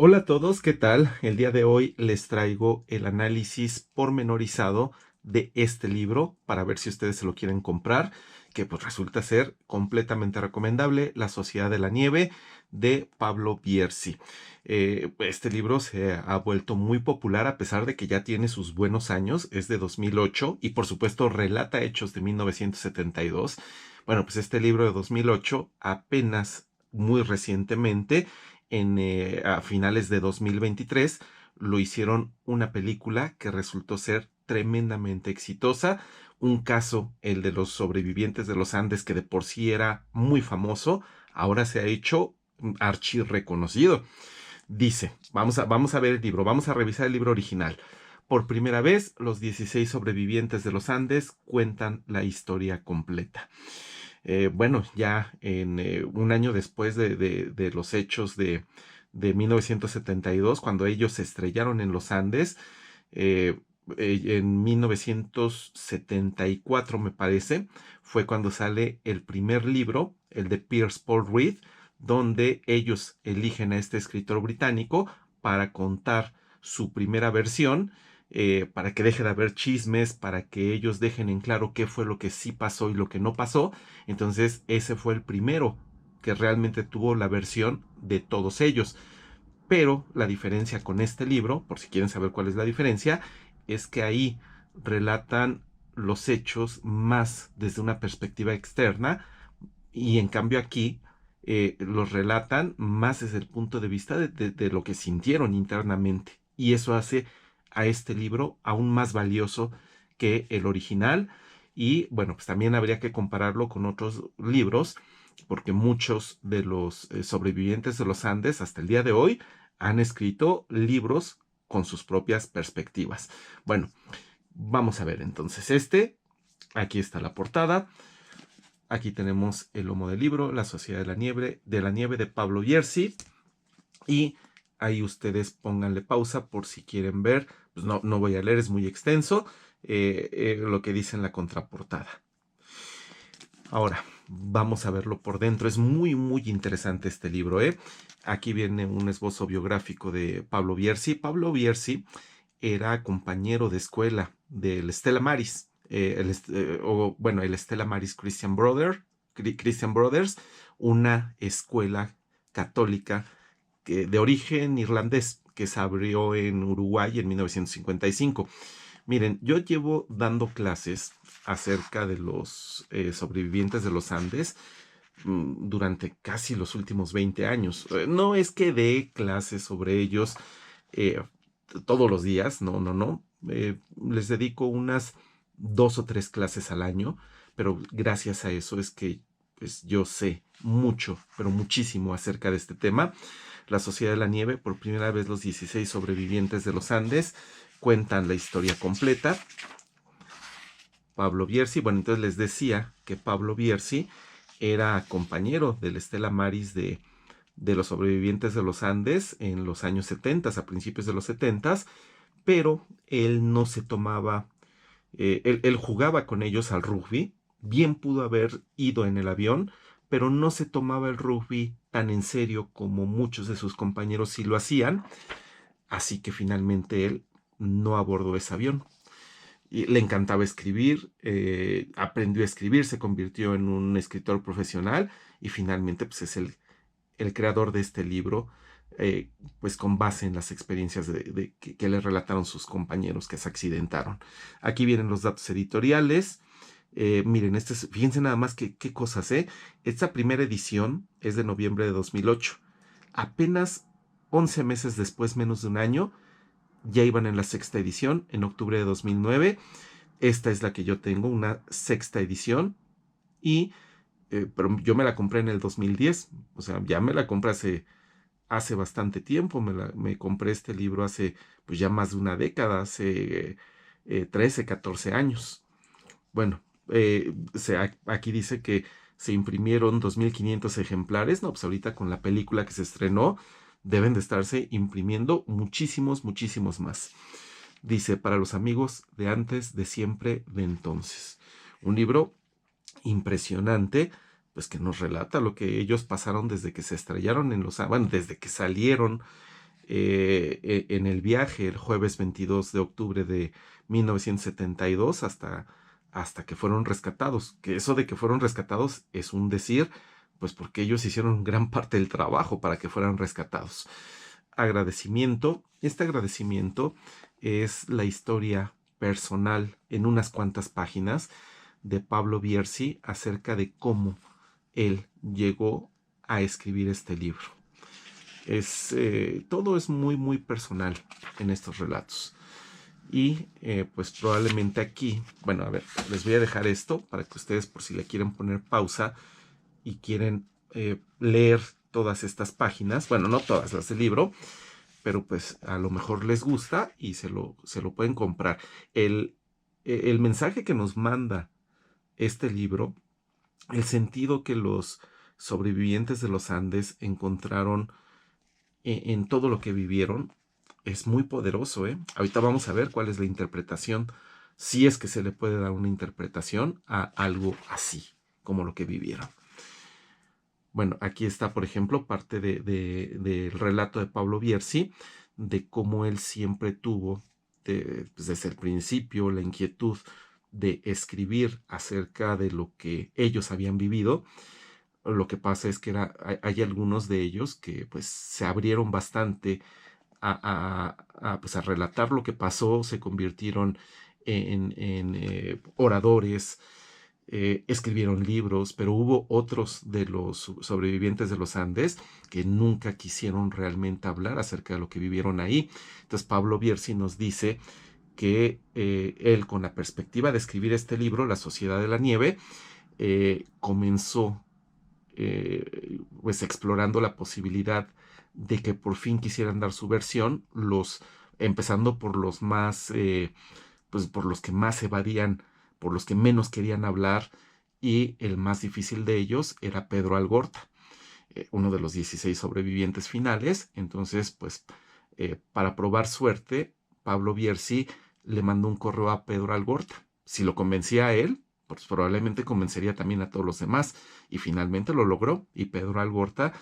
Hola a todos, ¿qué tal? El día de hoy les traigo el análisis pormenorizado de este libro para ver si ustedes se lo quieren comprar, que pues resulta ser completamente recomendable, La Sociedad de la Nieve de Pablo Bierzi. Este libro se ha vuelto muy popular a pesar de que ya tiene sus buenos años, es de 2008 y por supuesto relata hechos de 1972. Bueno, pues este libro de 2008 apenas muy recientemente a finales de 2023 lo hicieron una película que resultó ser tremendamente exitosa. Un caso, el de los sobrevivientes de los Andes, que de por sí era muy famoso, ahora se ha hecho archi reconocido. Dice, vamos a ver el libro, vamos a revisar el libro original. Por primera vez, los 16 sobrevivientes de los Andes cuentan la historia completa. Bueno, ya en un año después de los hechos de 1972, cuando ellos se estrellaron en los Andes, eh, en 1974 me parece, fue cuando sale el primer libro, el de Pierce Paul Reed, donde ellos eligen a este escritor británico para contar su primera versión, para que deje de haber chismes, para que ellos dejen en claro qué fue lo que sí pasó y lo que no pasó. Entonces ese fue el primero que realmente tuvo la versión de todos ellos. Pero la diferencia con este libro, por si quieren saber cuál es la diferencia, es que ahí relatan los hechos más desde una perspectiva externa y en cambio aquí los relatan más desde el punto de vista de lo que sintieron internamente. Y eso hace a este libro aún más valioso que el original. Y bueno, pues también habría que compararlo con otros libros, porque muchos de los sobrevivientes de los Andes hasta el día de hoy han escrito libros con sus propias perspectivas. Bueno, vamos a ver entonces aquí está la portada. Aquí tenemos el lomo del libro, La Sociedad de la Nieve de Pablo Bierzi. Y ahí ustedes pónganle pausa por si quieren ver. Pues no voy a leer, es muy extenso lo que dice en la contraportada. Ahora, vamos a verlo por dentro. Es muy interesante este libro. Aquí viene un esbozo biográfico de Pablo Bierzi. Pablo Bierzi era compañero de escuela del Stella Maris, el Stella Maris Christian Brothers, una escuela católica de origen irlandés que se abrió en Uruguay en 1955. Miren, yo llevo dando clases acerca de los sobrevivientes de los Andes durante casi los últimos 20 años. No es que dé clases sobre ellos eh, todos los días, no. Les dedico unas 2 o 3 clases al año, pero gracias a eso es que pues, yo sé mucho, pero muchísimo acerca de este tema. La Sociedad de la Nieve, por primera vez los 16 sobrevivientes de los Andes cuentan la historia completa. Pablo Bierzi, bueno, entonces les decía que Pablo Bierzi era compañero del Stella Maris de los sobrevivientes de los Andes en los años 70, a principios de los 70, pero él no se tomaba, él jugaba con ellos al rugby, bien pudo haber ido en el avión, pero no se tomaba el rugby tan en serio como muchos de sus compañeros sí lo hacían, así que finalmente él no abordó ese avión. Y le encantaba escribir, aprendió a escribir, se convirtió en un escritor profesional y finalmente pues, es el creador de este libro, pues con base en las experiencias que le relataron sus compañeros que se accidentaron. Aquí vienen los datos editoriales. Miren, fíjense nada más qué cosas, ¿eh? Esta primera edición es de noviembre de 2008. Apenas 11 meses después, menos de un año, ya iban en la sexta edición, en octubre de 2009. Esta es la que yo tengo, una sexta edición. Y, pero yo me la compré en el 2010. O sea, ya me la compré hace bastante tiempo. Me compré este libro hace pues ya más de una década, hace 13, 14 años. Bueno, aquí dice que se imprimieron 2.500 ejemplares. No, pues ahorita con la película que se estrenó, deben de estarse imprimiendo muchísimos más. Dice, para los amigos de antes, de siempre, de entonces. Un libro impresionante, pues que nos relata lo que ellos pasaron desde que se estrellaron bueno, desde que salieron en el viaje el jueves 22 de octubre de 1972 hasta que fueron rescatados. Que eso de que fueron rescatados es un decir, pues porque ellos hicieron gran parte del trabajo para que fueran rescatados. Agradecimiento. Este agradecimiento es la historia personal en unas cuantas páginas de Pablo Bierzi acerca de cómo él llegó a escribir este libro. Todo es muy, muy personal en estos relatos. Y pues probablemente aquí, bueno, a ver, les voy a dejar esto para que ustedes, por si le quieren poner pausa y quieren leer todas estas páginas, bueno, no todas las del libro, pero pues a lo mejor les gusta y se lo pueden comprar. El mensaje que nos manda este libro, el sentido que los sobrevivientes de los Andes encontraron en todo lo que vivieron, es muy poderoso, ¿eh? Ahorita vamos a ver cuál es la interpretación, si es que se le puede dar una interpretación a algo así, como lo que vivieron. Bueno, aquí está, por ejemplo, parte del relato de Pablo Bierzi, de cómo él siempre tuvo, pues desde el principio, la inquietud de escribir acerca de lo que ellos habían vivido. Lo que pasa es que hay algunos de ellos que pues se abrieron bastante pues, a relatar lo que pasó, se convirtieron en oradores, escribieron libros, pero hubo otros de los sobrevivientes de los Andes que nunca quisieron realmente hablar acerca de lo que vivieron ahí. Entonces Pablo Bierzi nos dice que él, con la perspectiva de escribir este libro, La Sociedad de la Nieve, comenzó pues explorando la posibilidad de que por fin quisieran dar su versión, empezando por los más, pues por los que más evadían, por los que menos querían hablar, y el más difícil de ellos era Pedro Algorta, uno de los 16 sobrevivientes finales. Entonces, pues, para probar suerte, Pablo Bierzi le mandó un correo a Pedro Algorta. Si lo convencía a él, pues probablemente convencería también a todos los demás. Y finalmente lo logró, y Pedro Algorta,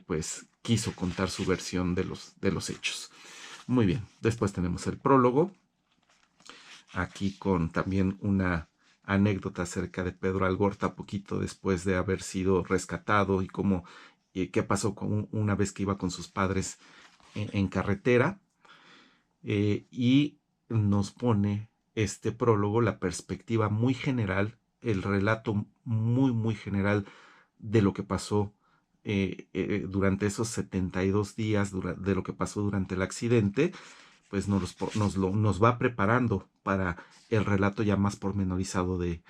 pues, quiso contar su versión de los hechos. Muy bien, después tenemos el prólogo, aquí con también una anécdota acerca de Pedro Algorta poquito después de haber sido rescatado y cómo, qué pasó una vez que iba con sus padres en carretera, y nos pone este prólogo la perspectiva muy general, el relato muy, muy general de lo que pasó durante esos 72 días, de lo que pasó durante el accidente. Pues nos va preparando para el relato ya más pormenorizado de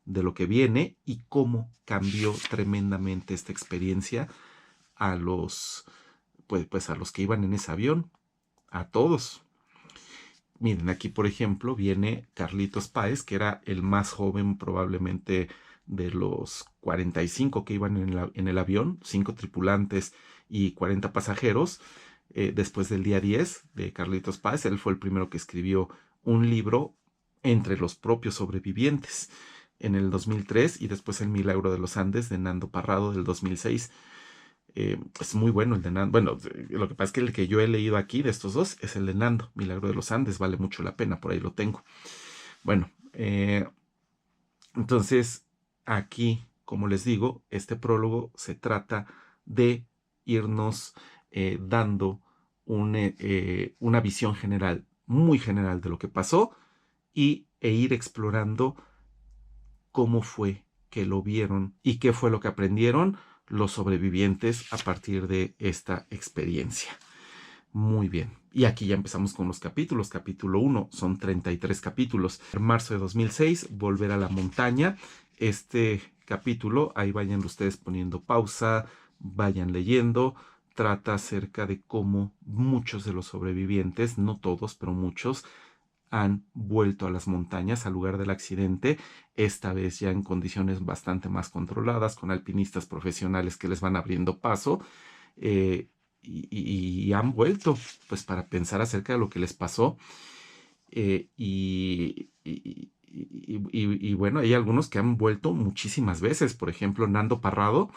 lo que viene y cómo cambió tremendamente esta experiencia a pues a los que iban en ese avión, a todos. Miren, aquí por ejemplo viene Carlitos Páez, que era el más joven probablemente de los 45 que iban en el avión, 5 tripulantes y 40 pasajeros. Después del día 10 de Carlitos Páez, él fue el primero que escribió un libro entre los propios sobrevivientes en el 2003, y después El Milagro de los Andes de Nando Parrado del 2006. Es muy bueno el de Nando. Bueno, lo que pasa es que el que yo he leído aquí de estos dos es el de Nando, Milagro de los Andes, vale mucho la pena, por ahí lo tengo. Bueno, entonces aquí, como les digo, este prólogo se trata de irnos dando una visión general, muy general de lo que pasó, e ir explorando cómo fue que lo vieron y qué fue lo que aprendieron los sobrevivientes a partir de esta experiencia. Muy bien. Y aquí ya empezamos con los capítulos. Capítulo 1, son 33 capítulos. En marzo de 2006, Volver a la montaña. Este capítulo, ahí vayan ustedes poniendo pausa, vayan leyendo. Trata acerca de cómo muchos de los sobrevivientes, no todos, pero muchos, han vuelto a las montañas al lugar del accidente, esta vez ya en condiciones bastante más controladas, con alpinistas profesionales que les van abriendo paso, y han vuelto pues para pensar acerca de lo que les pasó, y bueno, hay algunos que han vuelto muchísimas veces. Por ejemplo, Nando Parrado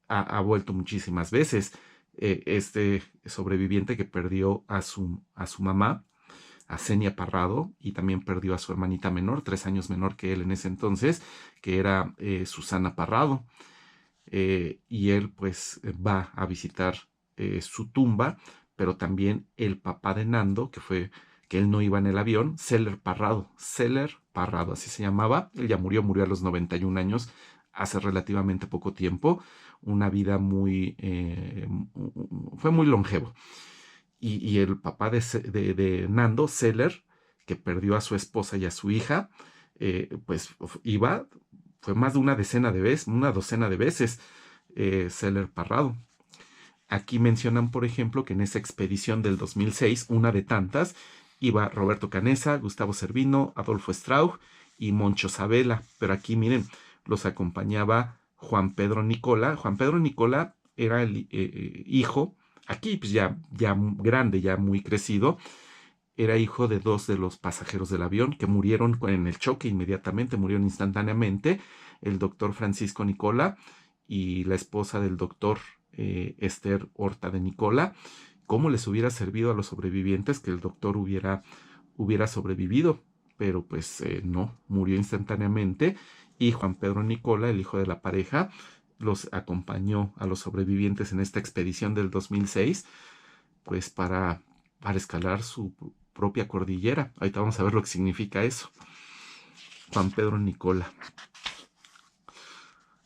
ha vuelto muchísimas veces. este sobreviviente que perdió a su mamá, a Senia Parrado, y también perdió a su hermanita menor, 3 años menor que él en ese entonces, que era Susana Parrado. Y él pues va a visitar su tumba, pero también el papá de Nando, que él no iba en el avión, Celer Parrado, así se llamaba. Él ya murió a los 91 años, hace relativamente poco tiempo, una vida fue muy longevo. Y el papá de Nando, Celer, que perdió a su esposa y a su hija, pues fue más de una docena de veces, Celer Parrado. Aquí mencionan, por ejemplo, que en esa expedición del 2006, una de tantas, iba Roberto Canessa, Gustavo Cervino, Adolfo Strauch y Moncho Sabela. Pero aquí, miren, los acompañaba Juan Pedro Nicola. Juan Pedro Nicola era el hijo, aquí pues ya grande, ya muy crecido, era hijo de dos de los pasajeros del avión que murieron en el choque inmediatamente, murieron instantáneamente, el doctor Francisco Nicola y la esposa del doctor Esther Horta de Nicola. ¿Cómo les hubiera servido a los sobrevivientes que el doctor hubiera sobrevivido? Pero pues no, murió instantáneamente, y Juan Pedro Nicola, el hijo de la pareja, los acompañó a los sobrevivientes en esta expedición del 2006, pues para escalar su propia cordillera. Ahorita vamos a ver lo que significa eso. Juan Pedro Nicola.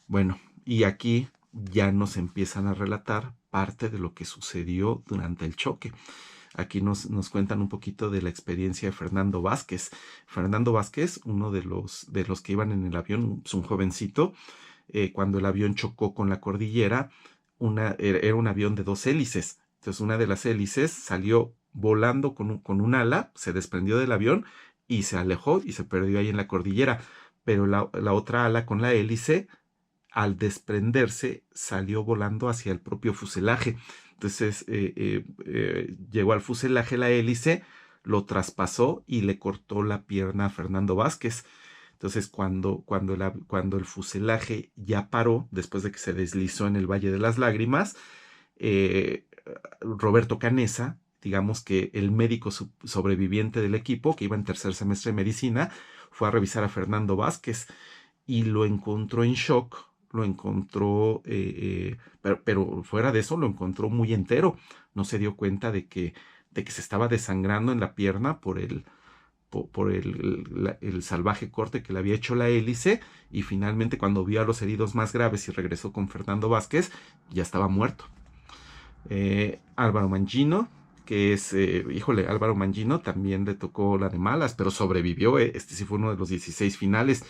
Bueno, y aquí ya nos empiezan a relatar parte de lo que sucedió durante el choque. Aquí nos cuentan un poquito de la experiencia de Fernando Vázquez. Fernando Vázquez, uno de los que iban en el avión, es un jovencito, cuando el avión chocó con la cordillera, era un avión de 2 hélices. Entonces una de las hélices salió volando con un ala, se desprendió del avión y se alejó y se perdió ahí en la cordillera. Pero la otra ala con la hélice, al desprenderse, salió volando hacia el propio fuselaje. Entonces llegó al fuselaje la hélice, lo traspasó y le cortó la pierna a Fernando Vázquez. Entonces cuando el fuselaje ya paró, después de que se deslizó en el Valle de las Lágrimas, eh, Roberto Canessa, digamos que el médico sobreviviente del equipo, que iba en tercer semestre de medicina, fue a revisar a Fernando Vázquez y lo encontró en shock, lo encontró, pero fuera de eso lo encontró muy entero. No se dio cuenta de que se estaba desangrando en la pierna por el salvaje corte que le había hecho la hélice, y finalmente cuando vio a los heridos más graves y regresó con Fernando Vázquez, ya estaba muerto. Álvaro Mangino, que es, híjole, Álvaro Mangino también le tocó la de malas, pero sobrevivió. Este sí fue uno de los 16 finales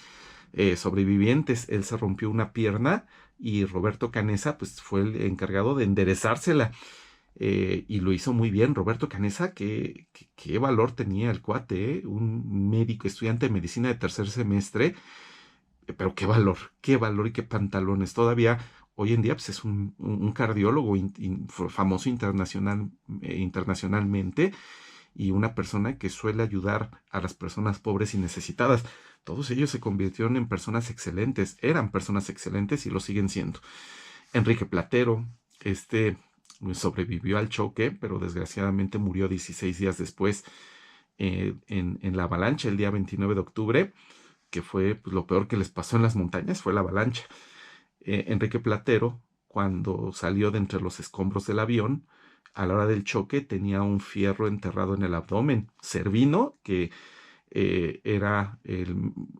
sobrevivientes. Él se rompió una pierna y Roberto Canessa pues fue el encargado de enderezársela, y lo hizo muy bien. Roberto Canessa, qué valor tenía el cuate, un médico, estudiante de medicina de tercer semestre, pero qué valor y qué pantalones. Todavía hoy en día pues, es un cardiólogo famoso internacionalmente, y una persona que suele ayudar a las personas pobres y necesitadas. Todos ellos se convirtieron en personas excelentes, eran personas excelentes y lo siguen siendo. Enrique Platero, sobrevivió al choque, pero desgraciadamente murió 16 días después, en la avalancha el día 29 de octubre, que fue pues, lo peor que les pasó en las montañas, fue la avalancha. Enrique Platero, cuando salió de entre los escombros del avión, a la hora del choque tenía un fierro enterrado en el abdomen. Cervino, que era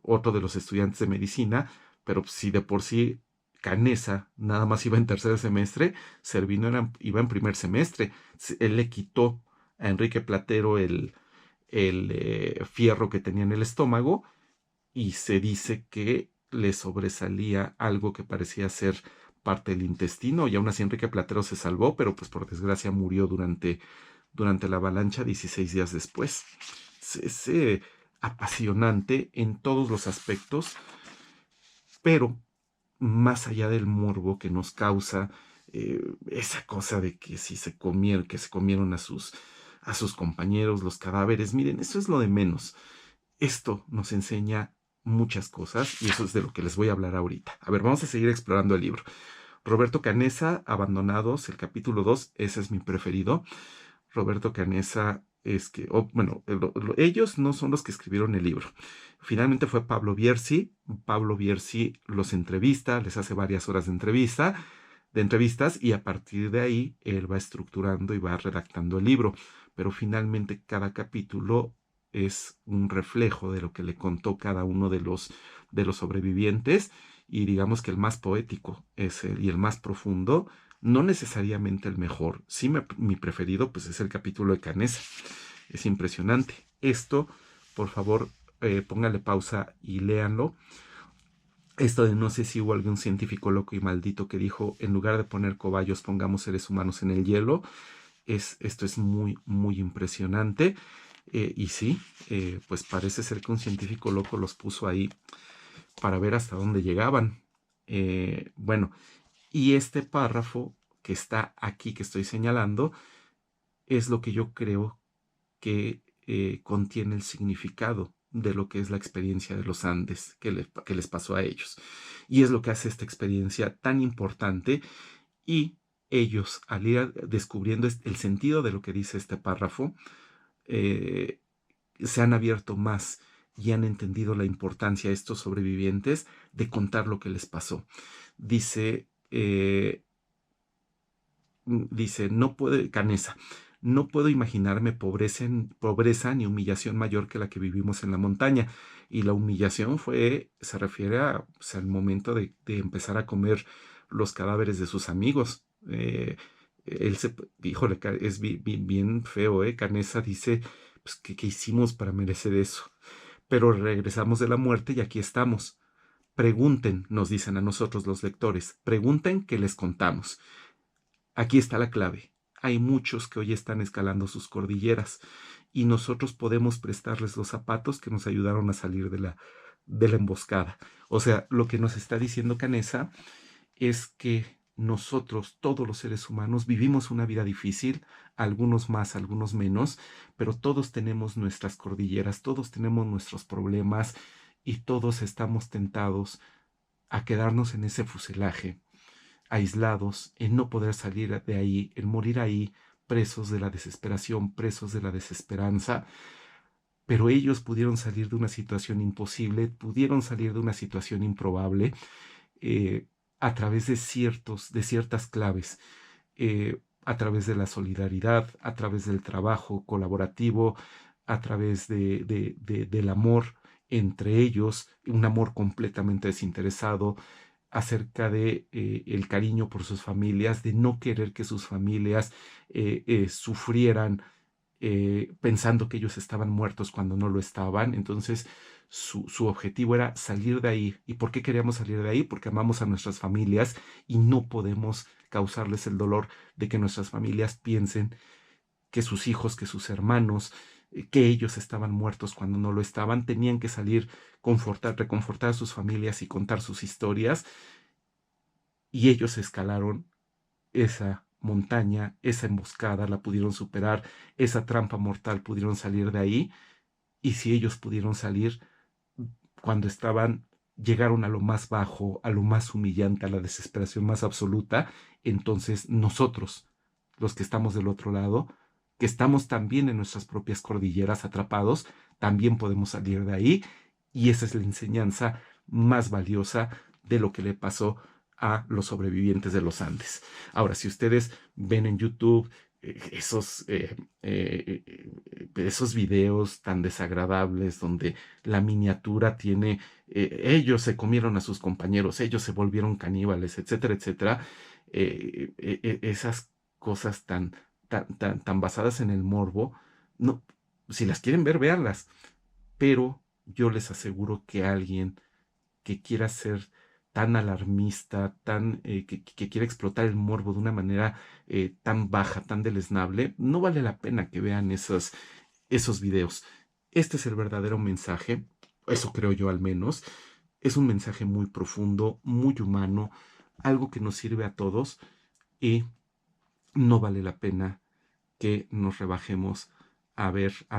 otro de los estudiantes de medicina, pero si de por sí Canessa nada más iba en tercer semestre, Cervino iba en primer semestre. Él le quitó a Enrique Platero el fierro que tenía en el estómago, y se dice que le sobresalía algo que parecía ser parte del intestino, y aún así Enrique Platero se salvó, pero pues por desgracia murió durante la avalancha 16 días después. Es apasionante en todos los aspectos, pero más allá del morbo que nos causa esa cosa de que si que se comieron a sus compañeros los cadáveres, miren, eso es lo de menos. Esto nos enseña muchas cosas, y eso es de lo que les voy a hablar ahorita. A ver, vamos a seguir explorando el libro. Roberto Canessa, Abandonados, el capítulo 2, ese es mi preferido. Roberto Canessa es que, bueno, ellos no son los que escribieron el libro. Finalmente fue Pablo Bierzi. Pablo Bierzi los entrevista, les hace varias horas de entrevistas, y a partir de ahí él va estructurando y va redactando el libro. Pero finalmente cada capítulo es un reflejo de lo que le contó cada uno de los sobrevivientes, y digamos que el más poético es y el más profundo, no necesariamente el mejor. Sí, mi preferido pues es el capítulo de Canessa. Es impresionante. Esto, por favor, póngale pausa y léanlo. Esto de no sé si hubo algún científico loco y maldito que dijo, en lugar de poner cobayos, pongamos seres humanos en el hielo. Esto es muy, muy impresionante. Y sí, pues parece ser que un científico loco los puso ahí para ver hasta dónde llegaban. Bueno, y este párrafo que está aquí, que estoy señalando, es lo que yo creo que contiene el significado de lo que es la experiencia de los Andes que les pasó a ellos. Y es lo que hace esta experiencia tan importante, y ellos, al ir descubriendo el sentido de lo que dice este párrafo, eh, se han abierto más y han entendido la importancia, estos sobrevivientes, de contar lo que les pasó. Dice, no puede, Canessa, no puedo imaginarme pobreza ni humillación mayor que la que vivimos en la montaña. Y la humillación se refiere al momento de empezar a comer los cadáveres de sus amigos. Híjole, es bien feo, ¿eh? Canessa dice, pues, ¿qué hicimos para merecer eso? Pero regresamos de la muerte y aquí estamos. Pregunten, nos dicen a nosotros los lectores, pregunten que les contamos. Aquí está la clave. Hay muchos que hoy están escalando sus cordilleras, y nosotros podemos prestarles los zapatos que nos ayudaron a salir de la emboscada. O sea, lo que nos está diciendo Canessa es que nosotros, todos los seres humanos, vivimos una vida difícil, algunos más, algunos menos, pero todos tenemos nuestras cordilleras, todos tenemos nuestros problemas, y todos estamos tentados a quedarnos en ese fuselaje, aislados, en no poder salir de ahí, en morir ahí, presos de la desesperación, presos de la desesperanza. Pero ellos pudieron salir de una situación imposible, pudieron salir de una situación improbable, eh, a través de ciertas claves, a través de la solidaridad, a través del trabajo colaborativo, a través del amor entre ellos, un amor completamente desinteresado, acerca de el cariño por sus familias, de no querer que sus familias sufrieran, pensando que ellos estaban muertos cuando no lo estaban. Entonces su objetivo era salir de ahí. ¿Y por qué queríamos salir de ahí? Porque amamos a nuestras familias y no podemos causarles el dolor de que nuestras familias piensen que sus hijos, que sus hermanos, que ellos estaban muertos cuando no lo estaban. Tenían que salir, reconfortar a sus familias y contar sus historias. Y ellos escalaron esa montaña, esa emboscada, la pudieron superar, esa trampa mortal, pudieron salir de ahí. Y si ellos pudieron salir cuando llegaron a lo más bajo, a lo más humillante, a la desesperación más absoluta, entonces nosotros, los que estamos del otro lado, que estamos también en nuestras propias cordilleras atrapados, también podemos salir de ahí. Y esa es la enseñanza más valiosa de lo que le pasó a los sobrevivientes de los Andes. Ahora, si ustedes ven en YouTube esos videos tan desagradables donde la miniatura tiene, ellos se comieron a sus compañeros, ellos se volvieron caníbales, etcétera, etcétera, esas cosas tan basadas en el morbo, no, si las quieren ver, véanlas, pero yo les aseguro que alguien que quiera ser tan alarmista, que quiera explotar el morbo de una manera tan baja, tan deleznable, no vale la pena que vean esos videos. Este es el verdadero mensaje, eso creo yo al menos. Es un mensaje muy profundo, muy humano, algo que nos sirve a todos, y no vale la pena que nos rebajemos a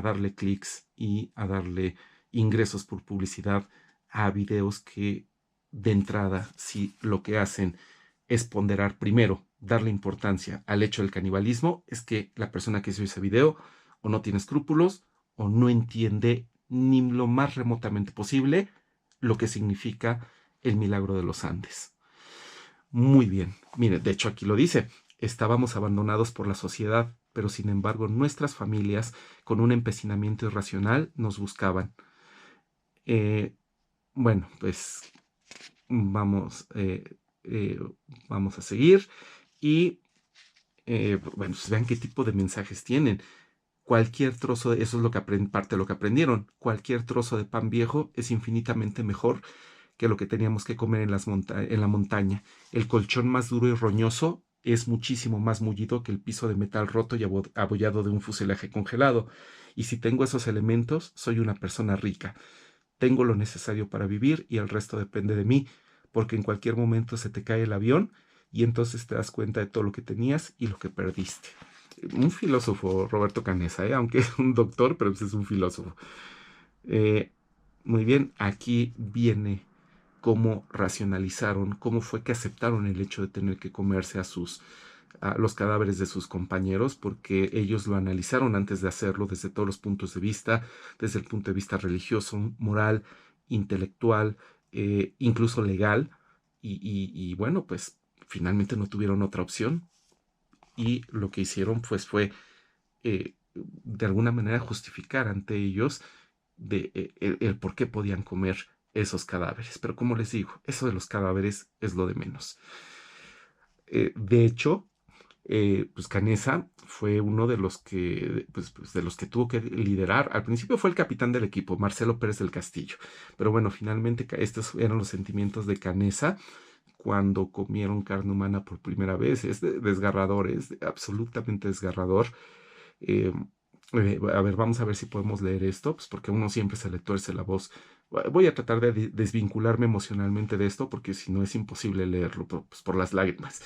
darle clics y a darle ingresos por publicidad a videos que de entrada, si lo que hacen es ponderar primero, darle importancia al hecho del canibalismo, es que la persona que hizo ese video o no tiene escrúpulos o no entiende ni lo más remotamente posible lo que significa el milagro de los Andes. Muy bien, mire, de hecho aquí lo dice, estábamos abandonados por la sociedad, pero sin embargo nuestras familias, con un empecinamiento irracional, nos buscaban. Eh, bueno, pues vamos, eh, vamos a seguir y bueno, pues vean qué tipo de mensajes tienen. Cualquier trozo, eso es lo que parte de lo que aprendieron, cualquier trozo de pan viejo es infinitamente mejor que lo que teníamos que comer en la montaña. El colchón más duro y roñoso es muchísimo más mullido que el piso de metal roto y abollado de un fuselaje congelado. Y si tengo esos elementos, soy una persona rica. Tengo lo necesario para vivir y el resto depende de mí, porque en cualquier momento se te cae el avión y entonces te das cuenta de todo lo que tenías y lo que perdiste. Un filósofo, Roberto Canessa, aunque es un doctor, pero es un filósofo. Eh, muy bien, aquí viene cómo racionalizaron, cómo fue que aceptaron el hecho de tener que comerse a los cadáveres de sus compañeros, porque ellos lo analizaron antes de hacerlo desde todos los puntos de vista, desde el punto de vista religioso, moral, intelectual, incluso legal, y bueno, pues finalmente no tuvieron otra opción y lo que hicieron pues fue de alguna manera justificar ante ellos el por qué podían comer esos cadáveres. Pero como les digo, eso de los cadáveres es lo de menos. De hecho, pues Canessa fue uno de los que, pues, de los que tuvo que liderar. Al principio fue el capitán del equipo, Marcelo Pérez del Castillo. Pero bueno, finalmente estos eran los sentimientos de Canessa cuando comieron carne humana por primera vez. Es desgarrador, es absolutamente desgarrador. Eh, a ver, vamos a ver si podemos leer esto, pues porque a uno siempre se le tuerce la voz. Voy a tratar de desvincularme emocionalmente de esto porque si no es imposible leerlo pues, por las lágrimas.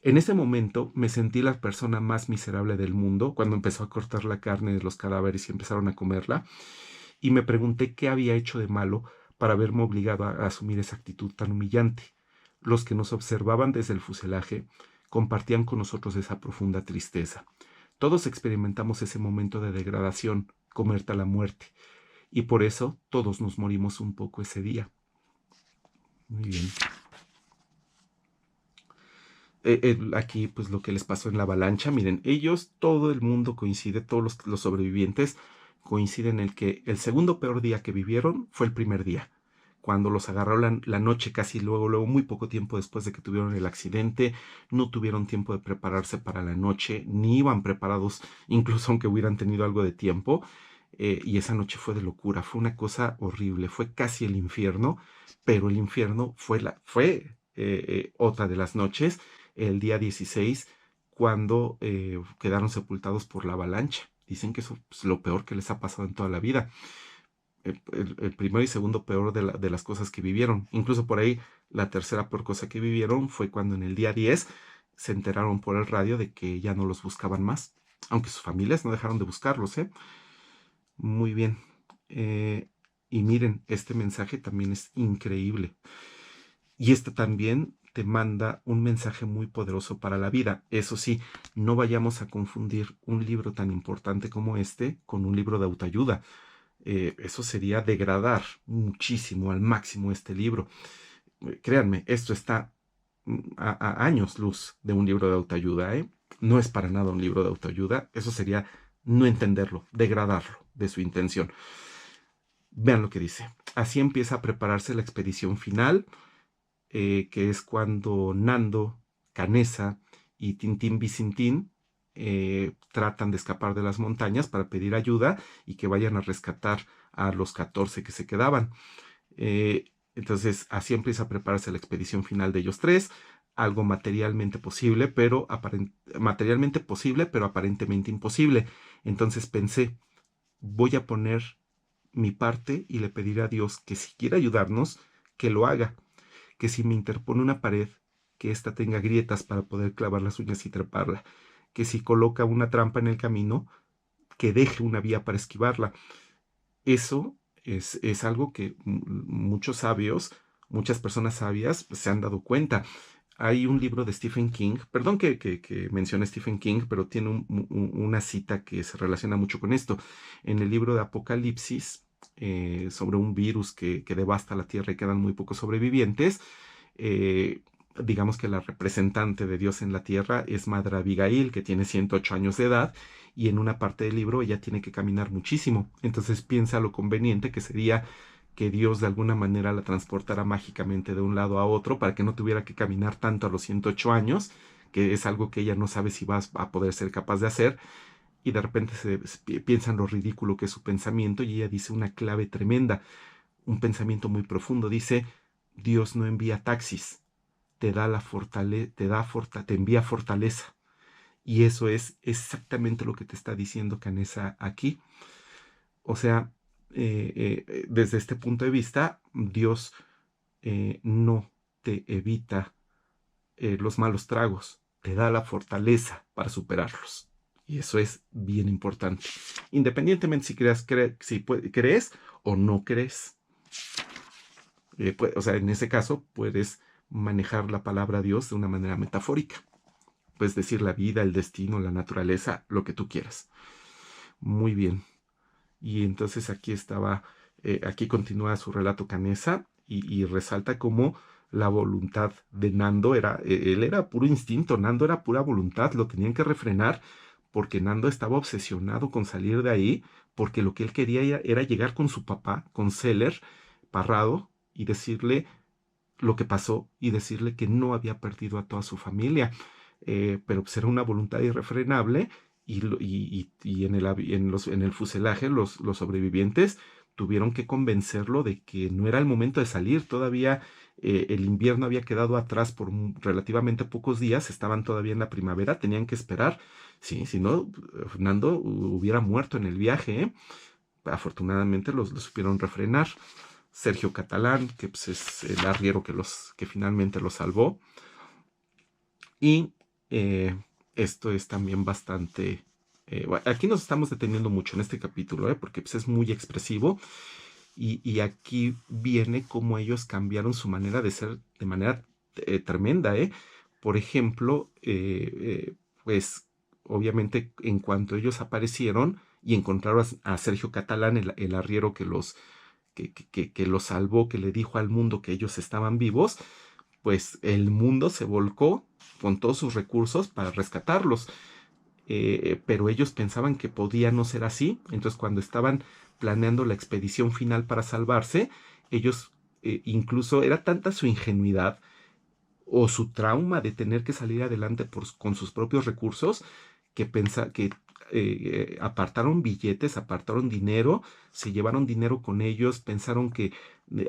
En ese momento me sentí la persona más miserable del mundo cuando empezó a cortar la carne de los cadáveres y empezaron a comerla. Y me pregunté qué había hecho de malo para haberme obligado a asumir esa actitud tan humillante. Los que nos observaban desde el fuselaje compartían con nosotros esa profunda tristeza. Todos experimentamos ese momento de degradación, comerte a la muerte, y por eso todos nos morimos un poco ese día. Muy bien. Aquí, pues lo que les pasó en la avalancha, miren, ellos, todo el mundo coincide, todos los sobrevivientes coinciden en el que el segundo peor día que vivieron fue el primer día, cuando los agarró la noche casi luego, muy poco tiempo después de que tuvieron el accidente, no tuvieron tiempo de prepararse para la noche, ni iban preparados, incluso aunque hubieran tenido algo de tiempo, y esa noche fue de locura, fue una cosa horrible, fue casi el infierno, pero el infierno fue otra de las noches, el día 16, cuando quedaron sepultados por la avalancha. Dicen que eso es lo peor que les ha pasado en toda la vida. El primero y segundo peor de las cosas que vivieron. Incluso por ahí la tercera peor cosa que vivieron fue cuando en el día 10 se enteraron por el radio de que ya no los buscaban más. Aunque sus familias no dejaron de buscarlos, ¿eh? Muy bien. Y miren, este mensaje también es increíble. Y este también te manda un mensaje muy poderoso para la vida. Eso sí, no vayamos a confundir un libro tan importante como este con un libro de autoayuda. Eso sería degradar muchísimo, al máximo este libro. Créanme, esto está a años luz de un libro de autoayuda, ¿eh? No es para nada un libro de autoayuda. Eso sería no entenderlo, degradarlo de su intención. Vean lo que dice. Así empieza a prepararse la expedición final, que es cuando Nando, Canessa y Tintín Bicintín tratan de escapar de las montañas para pedir ayuda y que vayan a rescatar a los 14 que se quedaban. Entonces, así empieza a prepararse la expedición final de ellos tres, algo materialmente posible, pero aparentemente imposible. Entonces pensé, voy a poner mi parte y le pediré a Dios que si quiere ayudarnos, que lo haga, que si me interpone una pared, que ésta tenga grietas para poder clavar las uñas y treparla, que si coloca una trampa en el camino, que deje una vía para esquivarla. Eso es algo que muchos sabios, muchas personas sabias se han dado cuenta. hay un libro de Stephen King, perdón que mencione Stephen King, pero tiene una cita que se relaciona mucho con esto. En el libro de Apocalipsis, sobre un virus que devasta la Tierra y quedan muy pocos sobrevivientes, eh, digamos que la representante de Dios en la Tierra es Madre Abigail, que tiene 108 años de edad, y en una parte del libro ella tiene que caminar muchísimo. Entonces piensa lo conveniente que sería que Dios de alguna manera la transportara mágicamente de un lado a otro para que no tuviera que caminar tanto a los 108 años, que es algo que ella no sabe si va a poder ser capaz de hacer, y de repente piensa en lo ridículo que es su pensamiento y ella dice una clave tremenda, un pensamiento muy profundo, dice, Dios no envía taxis, te da te envía fortaleza. Y eso es exactamente lo que te está diciendo Canessa aquí. O sea, desde este punto de vista, Dios no te evita los malos tragos, te da la fortaleza para superarlos. Y eso es bien importante. Independientemente si crees o no crees. O sea, en ese caso puedes manejar la palabra Dios de una manera metafórica. Puedes decir la vida, el destino, la naturaleza, lo que tú quieras. Muy bien. Y entonces aquí continúa su relato Canessa y resalta cómo la voluntad de Nando él era puro instinto, Nando era pura voluntad, lo tenían que refrenar porque Nando estaba obsesionado con salir de ahí, porque lo que él quería era llegar con su papá, con Seller, Parrado, y decirle lo que pasó y decirle que no había perdido a toda su familia. Pero pues era una voluntad irrefrenable y en el fuselaje los sobrevivientes tuvieron que convencerlo de que no era el momento de salir. Todavía el invierno había quedado atrás por relativamente pocos días, estaban todavía en la primavera, tenían que esperar. Sí, si no, Fernando hubiera muerto en el viaje, ¿eh? Afortunadamente los supieron refrenar. Sergio Catalán, que pues, es el arriero que finalmente los salvó. Y esto es también bastante... bueno, aquí nos estamos deteniendo mucho en este capítulo, porque pues, es muy expresivo. Y aquí viene cómo ellos cambiaron su manera de ser de manera tremenda. Por ejemplo, pues obviamente en cuanto ellos aparecieron y encontraron a Sergio Catalán, el arriero que los salvó, que le dijo al mundo que ellos estaban vivos, pues el mundo se volcó con todos sus recursos para rescatarlos. Pero ellos pensaban que podía no ser así. Entonces, cuando estaban planeando la expedición final para salvarse, ellos incluso era tanta su ingenuidad o su trauma de tener que salir adelante con sus propios recursos que apartaron billetes, apartaron dinero, se llevaron dinero con ellos, pensaron que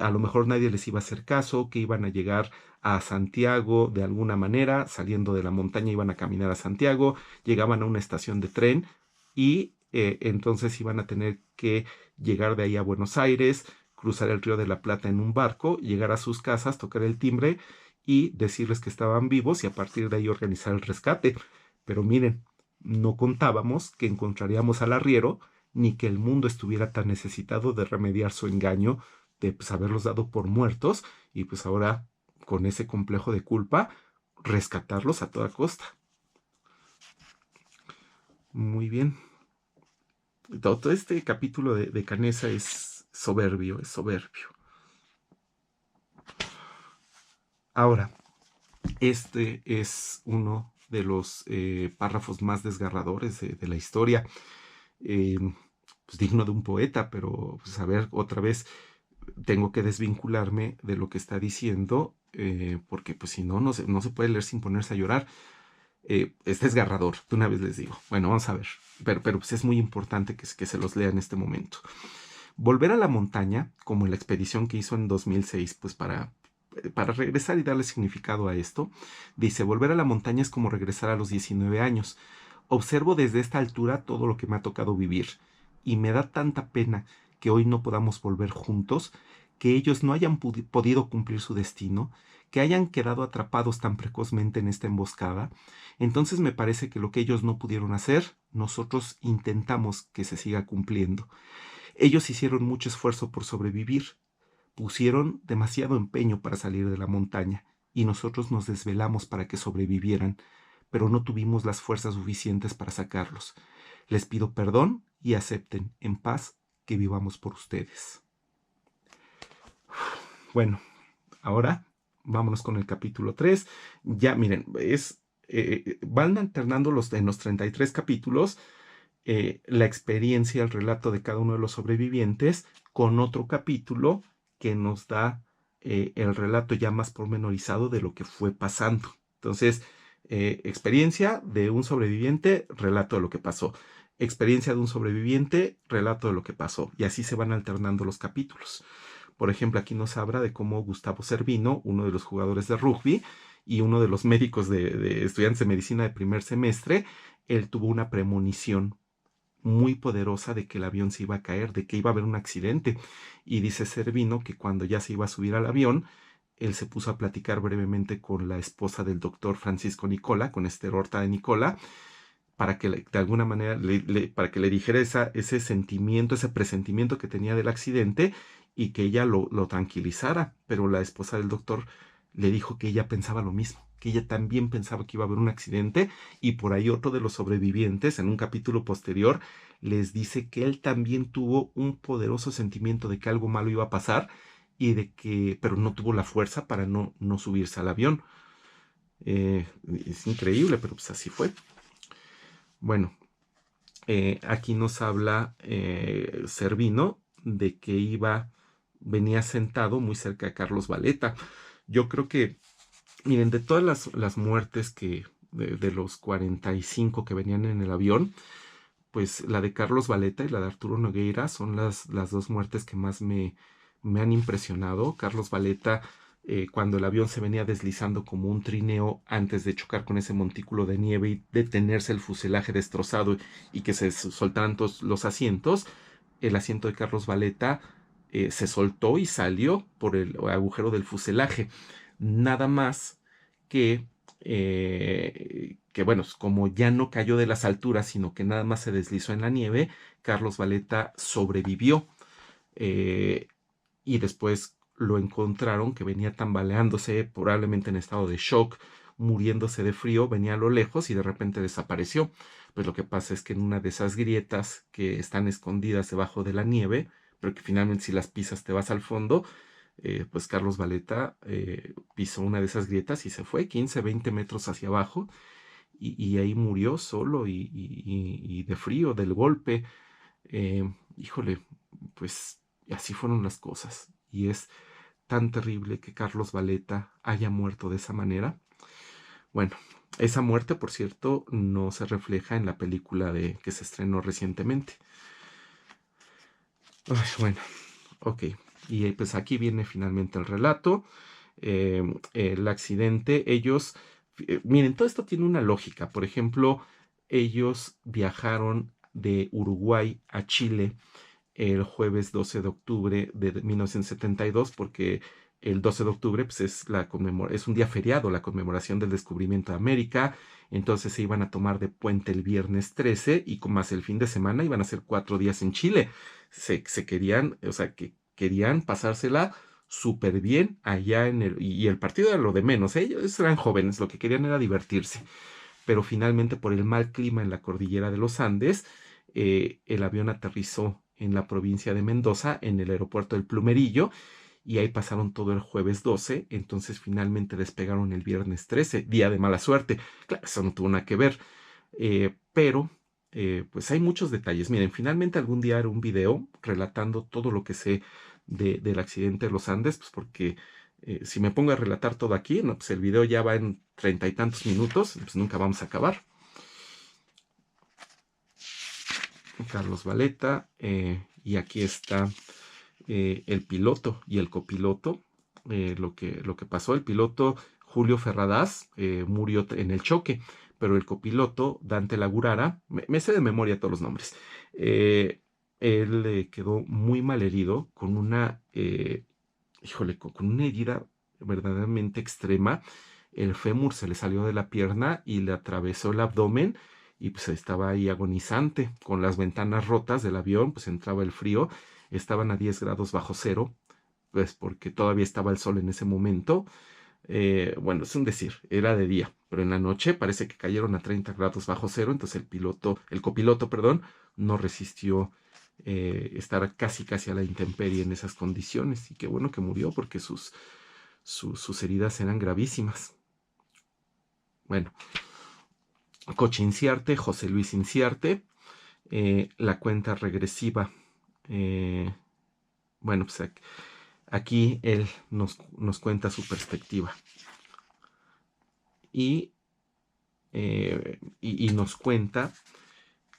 a lo mejor nadie les iba a hacer caso, que iban a llegar a Santiago de alguna manera, saliendo de la montaña iban a caminar a Santiago, llegaban a una estación de tren y entonces iban a tener que llegar de ahí a Buenos Aires, cruzar el Río de la Plata en un barco, llegar a sus casas, tocar el timbre y decirles que estaban vivos y a partir de ahí organizar el rescate. Pero miren, no contábamos que encontraríamos al arriero ni que el mundo estuviera tan necesitado de remediar su engaño, de pues, haberlos dado por muertos y pues ahora con ese complejo de culpa rescatarlos a toda costa. Muy bien. Todo este capítulo de Canessa es soberbio, es soberbio. Ahora, este es uno de los párrafos más desgarradores de la historia, pues digno de un poeta, pero pues a ver, otra vez tengo que desvincularme de lo que está diciendo, porque pues si no, no se puede leer sin ponerse a llorar. Es desgarrador, de una vez les digo. Bueno, vamos a ver, pero pues es muy importante que se los lea en este momento. Volver a la montaña, como en la expedición que hizo en 2006, pues para regresar y darle significado a esto, dice, volver a la montaña es como regresar a los 19 años. Observo desde esta altura todo lo que me ha tocado vivir y me da tanta pena que hoy no podamos volver juntos, que ellos no hayan podido cumplir su destino, que hayan quedado atrapados tan precozmente en esta emboscada. Entonces me parece que lo que ellos no pudieron hacer, nosotros intentamos que se siga cumpliendo. Ellos hicieron mucho esfuerzo por sobrevivir, pusieron demasiado empeño para salir de la montaña, y nosotros nos desvelamos para que sobrevivieran, pero no tuvimos las fuerzas suficientes para sacarlos. Les pido perdón y acepten en paz que vivamos por ustedes. Bueno, ahora vámonos con el capítulo 3. Ya, miren, van alternando en los 33 capítulos la experiencia, el relato de cada uno de los sobrevivientes con otro capítulo que nos da el relato ya más pormenorizado de lo que fue pasando. Entonces, experiencia de un sobreviviente, relato de lo que pasó. Experiencia de un sobreviviente, relato de lo que pasó. Y así se van alternando los capítulos. Por ejemplo, aquí nos habla de cómo Gustavo Cervino, uno de los jugadores de rugby y uno de los médicos de estudiantes de medicina de primer semestre, él tuvo una premonición muy poderosa de que el avión se iba a caer, de que iba a haber un accidente. Y dice Cervino que cuando ya se iba a subir al avión, él se puso a platicar brevemente con la esposa del doctor Francisco Nicola, con Esther Horta de Nicola, para que de alguna manera para que le dijera ese sentimiento, ese presentimiento que tenía del accidente y que ella lo tranquilizara. Pero la esposa del doctor le dijo que ella pensaba lo mismo, que ella también pensaba que iba a haber un accidente, y por ahí otro de los sobrevivientes en un capítulo posterior les dice que él también tuvo un poderoso sentimiento de que algo malo iba a pasar y de que, pero no tuvo la fuerza para no subirse al avión. Es increíble, pero pues así fue. Bueno, aquí nos habla Cervino de que venía sentado muy cerca de Carlos Valeta. Yo creo que, miren, de todas las muertes de los 45 que venían en el avión, pues la de Carlos Valeta y la de Arturo Nogueira son las dos muertes que más me han impresionado. Carlos Valeta, cuando el avión se venía deslizando como un trineo antes de chocar con ese montículo de nieve y detenerse el fuselaje destrozado y que se soltaran todos los asientos, el asiento de Carlos Valeta se soltó y salió por el agujero del fuselaje. Nada más que bueno, como ya no cayó de las alturas, sino que nada más se deslizó en la nieve, Carlos Valeta sobrevivió. eh, y después lo encontraron que venía tambaleándose, probablemente en estado de shock, muriéndose de frío, venía a lo lejos y de repente desapareció. Pues lo que pasa es que en una de esas grietas que están escondidas debajo de la nieve, pero que finalmente si las pisas te vas al fondo, pues Carlos Valeta pisó una de esas grietas y se fue 15, 20 metros hacia abajo y ahí murió solo y de frío, del golpe. Híjole, pues así fueron las cosas. Y es tan terrible que Carlos Valeta haya muerto de esa manera. Bueno, esa muerte, por cierto, no se refleja en la película que se estrenó recientemente. Ay, bueno, ok. Y pues aquí viene finalmente el relato. El accidente, miren, todo esto tiene una lógica. Por ejemplo, ellos viajaron de Uruguay a Chile el jueves 12 de octubre de 1972, porque el 12 de octubre pues, es un día feriado, la conmemoración del descubrimiento de América. Entonces se iban a tomar de puente el viernes 13 y con más el fin de semana iban a ser 4 días en Chile. Se querían, o sea, que querían pasársela súper bien allá y el partido era lo de menos, ellos eran jóvenes, lo que querían era divertirse, pero finalmente por el mal clima en la cordillera de los Andes, el avión aterrizó en la provincia de Mendoza, en el aeropuerto del Plumerillo, y ahí pasaron todo el jueves 12, entonces finalmente despegaron el viernes 13, día de mala suerte. Claro, eso no tuvo nada que ver, pero pues hay muchos detalles. Miren, finalmente algún día haré un video relatando todo lo que sé del accidente de los Andes, pues porque si me pongo a relatar todo aquí, no, pues el video ya va en 30 y tantos minutos, pues nunca vamos a acabar. Carlos Valeta, y aquí está el piloto y el copiloto. Lo que pasó, el piloto Julio Ferradas murió en el choque, pero el copiloto Dante Lagurara, me sé de memoria todos los nombres, él quedó muy mal herido con con una herida verdaderamente extrema. El fémur se le salió de la pierna y le atravesó el abdomen y pues estaba ahí agonizante, con las ventanas rotas del avión, pues entraba el frío, estaban a 10 grados bajo cero, pues porque todavía estaba el sol en ese momento. Bueno, es un decir, era de día, pero en la noche parece que cayeron a 30 grados bajo cero, entonces el copiloto, perdón, no resistió estar casi a la intemperie en esas condiciones. Y qué bueno que murió porque sus heridas eran gravísimas. Bueno, Coche Inciarte, José Luis Inciarte, la cuenta regresiva. Bueno, pues aquí él nos cuenta su perspectiva. Y nos cuenta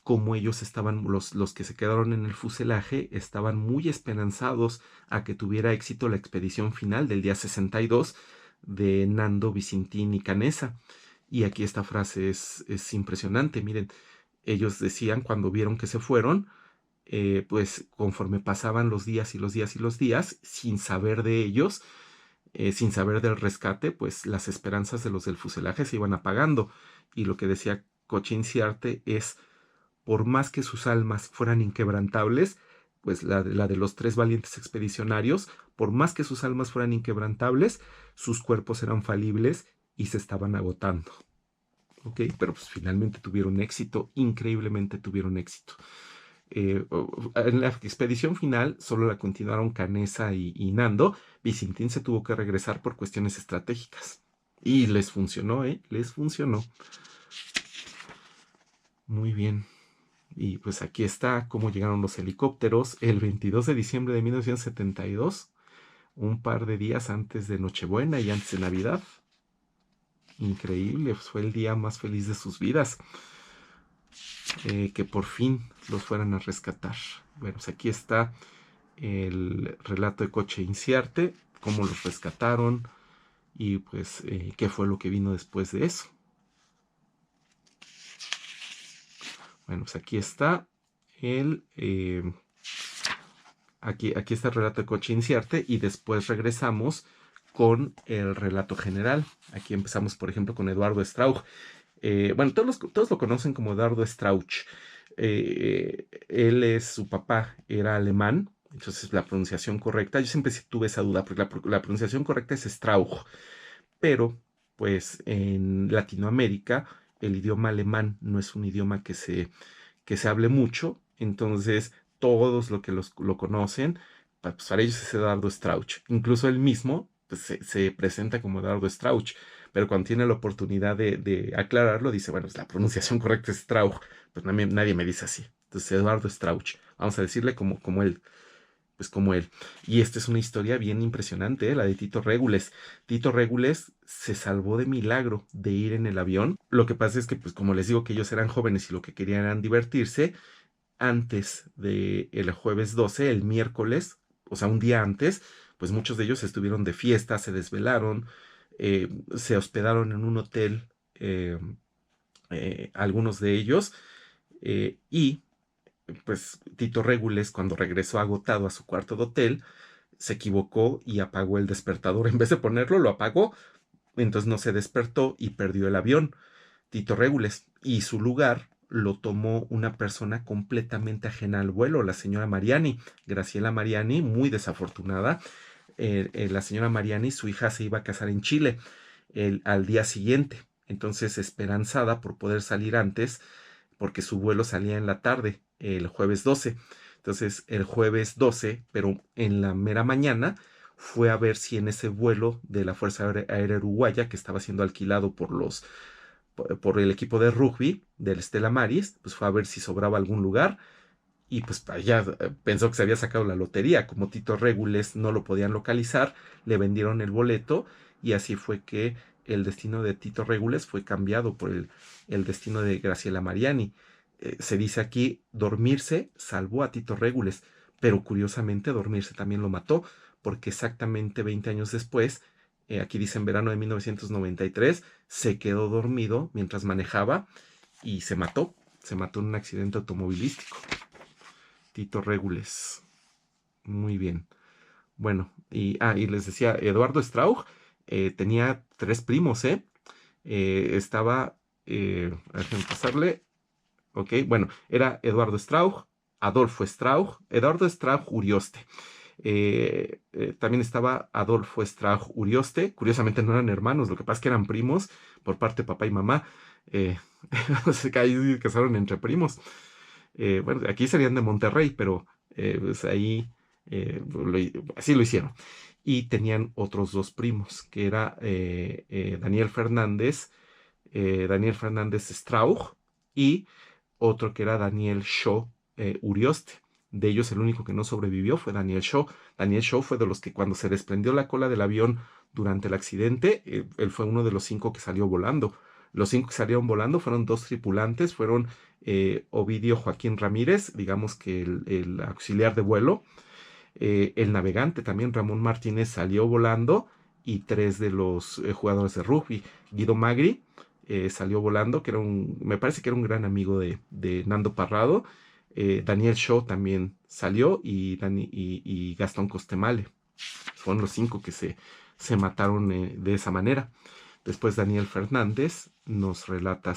cómo ellos estaban, los que se quedaron en el fuselaje, estaban muy esperanzados a que tuviera éxito la expedición final del día 62 de Nando, Vicintín y Canesa. Y aquí esta frase es impresionante. Miren, ellos decían cuando vieron que se fueron, pues conforme pasaban los días y los días y los días, sin saber de ellos, sin saber del rescate, pues las esperanzas de los del fuselaje se iban apagando. Y lo que decía Coche Inciarte es, por más que sus almas fueran inquebrantables, pues la de los 3 valientes expedicionarios, por más que sus almas fueran inquebrantables, sus cuerpos eran falibles y se estaban agotando. ¿Ok? Pero pues finalmente tuvieron éxito, increíblemente tuvieron éxito. En la expedición final solo la continuaron Canesa y Nando. Vicintín se tuvo que regresar por cuestiones estratégicas. Y les funcionó, ¿eh? Les funcionó. Muy bien. Y pues aquí está cómo llegaron los helicópteros el 22 de diciembre de 1972, un par de días antes de Nochebuena y antes de Navidad. Increíble, pues fue el día más feliz de sus vidas. Que por fin los fueran a rescatar. Bueno, pues aquí está el relato de Coche Inciarte, cómo los rescataron y pues qué fue lo que vino después de eso. Bueno, pues aquí está aquí está el relato de Coche Inciarte y después regresamos con el relato general. Aquí empezamos, por ejemplo, con Eduardo Strauch. Bueno, todos lo conocen como Eduardo Strauch. Su papá era alemán, entonces la pronunciación correcta, yo siempre tuve esa duda, porque la pronunciación correcta es Strauch, pero pues en Latinoamérica el idioma alemán no es un idioma que se hable mucho, entonces todos lo conocen, pues para ellos es Eduardo Strauch. Incluso él mismo pues, se presenta como Eduardo Strauch, pero cuando tiene la oportunidad de aclararlo, dice, bueno, pues la pronunciación correcta es Strauch, pues nadie me dice así. Entonces, Eduardo Strauch, vamos a decirle como él, pues como él. Y esta es una historia bien impresionante, la de Tito Régules. Tito Régules se salvó de milagro de ir en el avión. Lo que pasa es que, pues como les digo que ellos eran jóvenes y lo que querían era divertirse, antes del jueves 12, el miércoles, o sea, un día antes, pues muchos de ellos estuvieron de fiesta, se desvelaron, se hospedaron en un hotel, algunos de ellos, y pues Tito Régules, cuando regresó agotado a su cuarto de hotel, se equivocó y apagó el despertador. En vez de ponerlo, lo apagó, entonces no se despertó y perdió el avión. Tito Régules, y su lugar lo tomó una persona completamente ajena al vuelo, la señora Mariani, Graciela Mariani, muy desafortunada. La señora Mariani, su hija se iba a casar en Chile al día siguiente, entonces esperanzada por poder salir antes, porque su vuelo salía en la tarde, el jueves 12. Entonces, el jueves 12, pero en la mera mañana, fue a ver si en ese vuelo de la Fuerza Aérea Uruguaya, que estaba siendo alquilado por el equipo de rugby del Stella Maris, pues fue a ver si sobraba algún lugar y pues ella pensó que se había sacado la lotería. Como Tito Régules no lo podían localizar, le vendieron el boleto y así fue que el destino de Tito Régules fue cambiado por el destino de Graciela Mariani. Se dice aquí, dormirse salvó a Tito Régules, pero curiosamente dormirse también lo mató, porque exactamente 20 años después, aquí dice en verano de 1993, se quedó dormido mientras manejaba y se mató en un accidente automovilístico. Tito Régules. Muy bien. Bueno, y les decía, Eduardo Strauch tenía 3 primos, ¿eh? Estaba, déjenme pasarle, ok, bueno, era Eduardo Strauch, Adolfo Strauch, Eduardo Strauch Urioste, También estaba Adolfo Strauch Urioste. Curiosamente no eran hermanos, lo que pasa es que eran primos por parte de papá y mamá. Eh, ahí se casaron entre primos. Bueno, aquí serían de Monterrey, pero pues ahí así lo hicieron. Y tenían otros dos primos, que era Daniel Fernández Strauch, y otro que era Daniel Shaw Urioste. De ellos el único que no sobrevivió fue Daniel Shaw. Daniel Shaw fue de los que cuando se desprendió la cola del avión durante el accidente, él fue uno de los 5 que salió volando. Los 5 que salieron volando fueron 2 tripulantes, fueron Ovidio Joaquín Ramírez, digamos que el auxiliar de vuelo, el navegante también, Ramón Martínez, salió volando, y 3 de los jugadores de rugby. Guido Magri salió volando, que me parece que era un gran amigo de Nando Parrado. Daniel Shaw también salió, y Gastón Costemale. Fueron los 5 que se mataron de esa manera. Después Daniel Fernández nos relata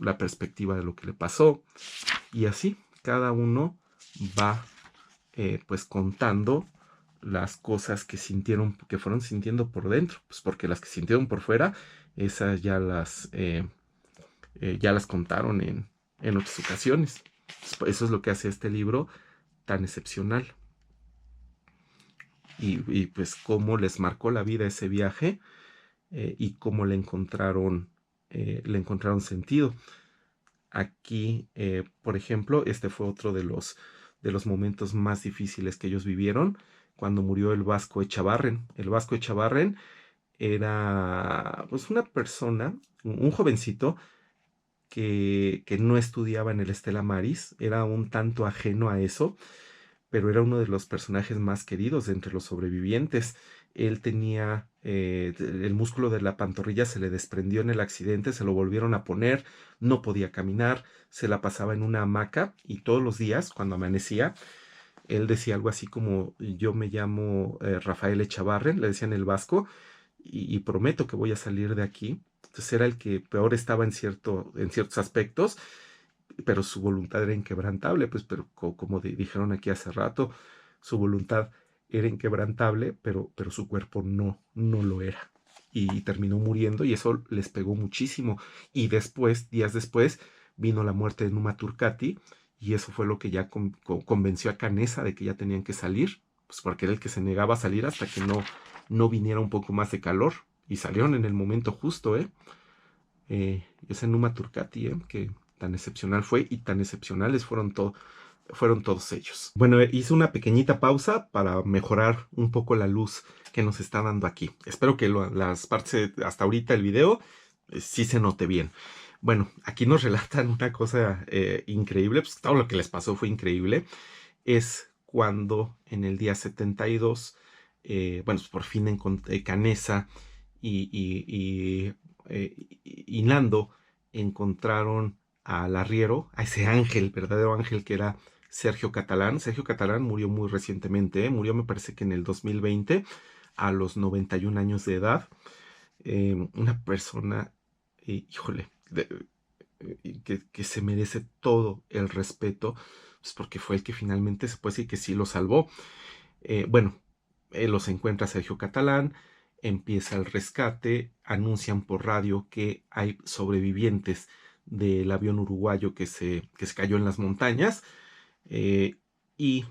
la perspectiva de lo que le pasó, y así cada uno va pues contando las cosas que fueron sintiendo por dentro, pues porque las que sintieron por fuera, esas ya las contaron en otras ocasiones. Eso es lo que hace este libro tan excepcional. Y pues cómo les marcó la vida ese viaje, y cómo le encontraron sentido. Aquí, por ejemplo, este fue otro de los momentos más difíciles que ellos vivieron, cuando murió el Vasco Echavarren. El Vasco Echavarren era pues una persona, un jovencito que no estudiaba en el Stella Maris, era un tanto ajeno a eso, pero era uno de los personajes más queridos de entre los sobrevivientes. Él tenía el músculo de la pantorrilla, se le desprendió en el accidente, se lo volvieron a poner, no podía caminar, se la pasaba en una hamaca, y todos los días cuando amanecía, él decía algo así como: yo me llamo Rafael Echavarren, le decían el Vasco, y prometo que voy a salir de aquí. Entonces era el que peor estaba en ciertos aspectos, pero su voluntad era inquebrantable, pues, pero como dijeron aquí hace rato, su voluntad era inquebrantable, pero su cuerpo no lo era. Y terminó muriendo, y eso les pegó muchísimo. Y después, días después, vino la muerte de Numa Turcati, y eso fue lo que ya convenció a Canessa de que ya tenían que salir, pues porque era el que se negaba a salir hasta que no viniera un poco más de calor. Y salieron en el momento justo, ese Numa Turcati, que tan excepcional fue, y tan excepcionales fueron todos ellos. Bueno, hice una pequeñita pausa para mejorar un poco la luz que nos está dando aquí. Espero que las partes hasta ahorita el video sí se note bien. Bueno, aquí nos relatan una cosa increíble, pues todo lo que les pasó fue increíble. Es cuando en el día 72, bueno, pues por fin Canessa y Nando encontraron al arriero, a ese ángel, verdadero ángel, que era Sergio Catalán. Sergio Catalán murió muy recientemente, murió, me parece que en el 2020, a los 91 años de edad. Una persona, híjole, que se merece todo el respeto, pues porque fue el que finalmente se puede decir que sí lo salvó. Bueno, los encuentra Sergio Catalán, empieza el rescate, anuncian por radio que hay sobrevivientes del avión uruguayo que se cayó en las montañas, y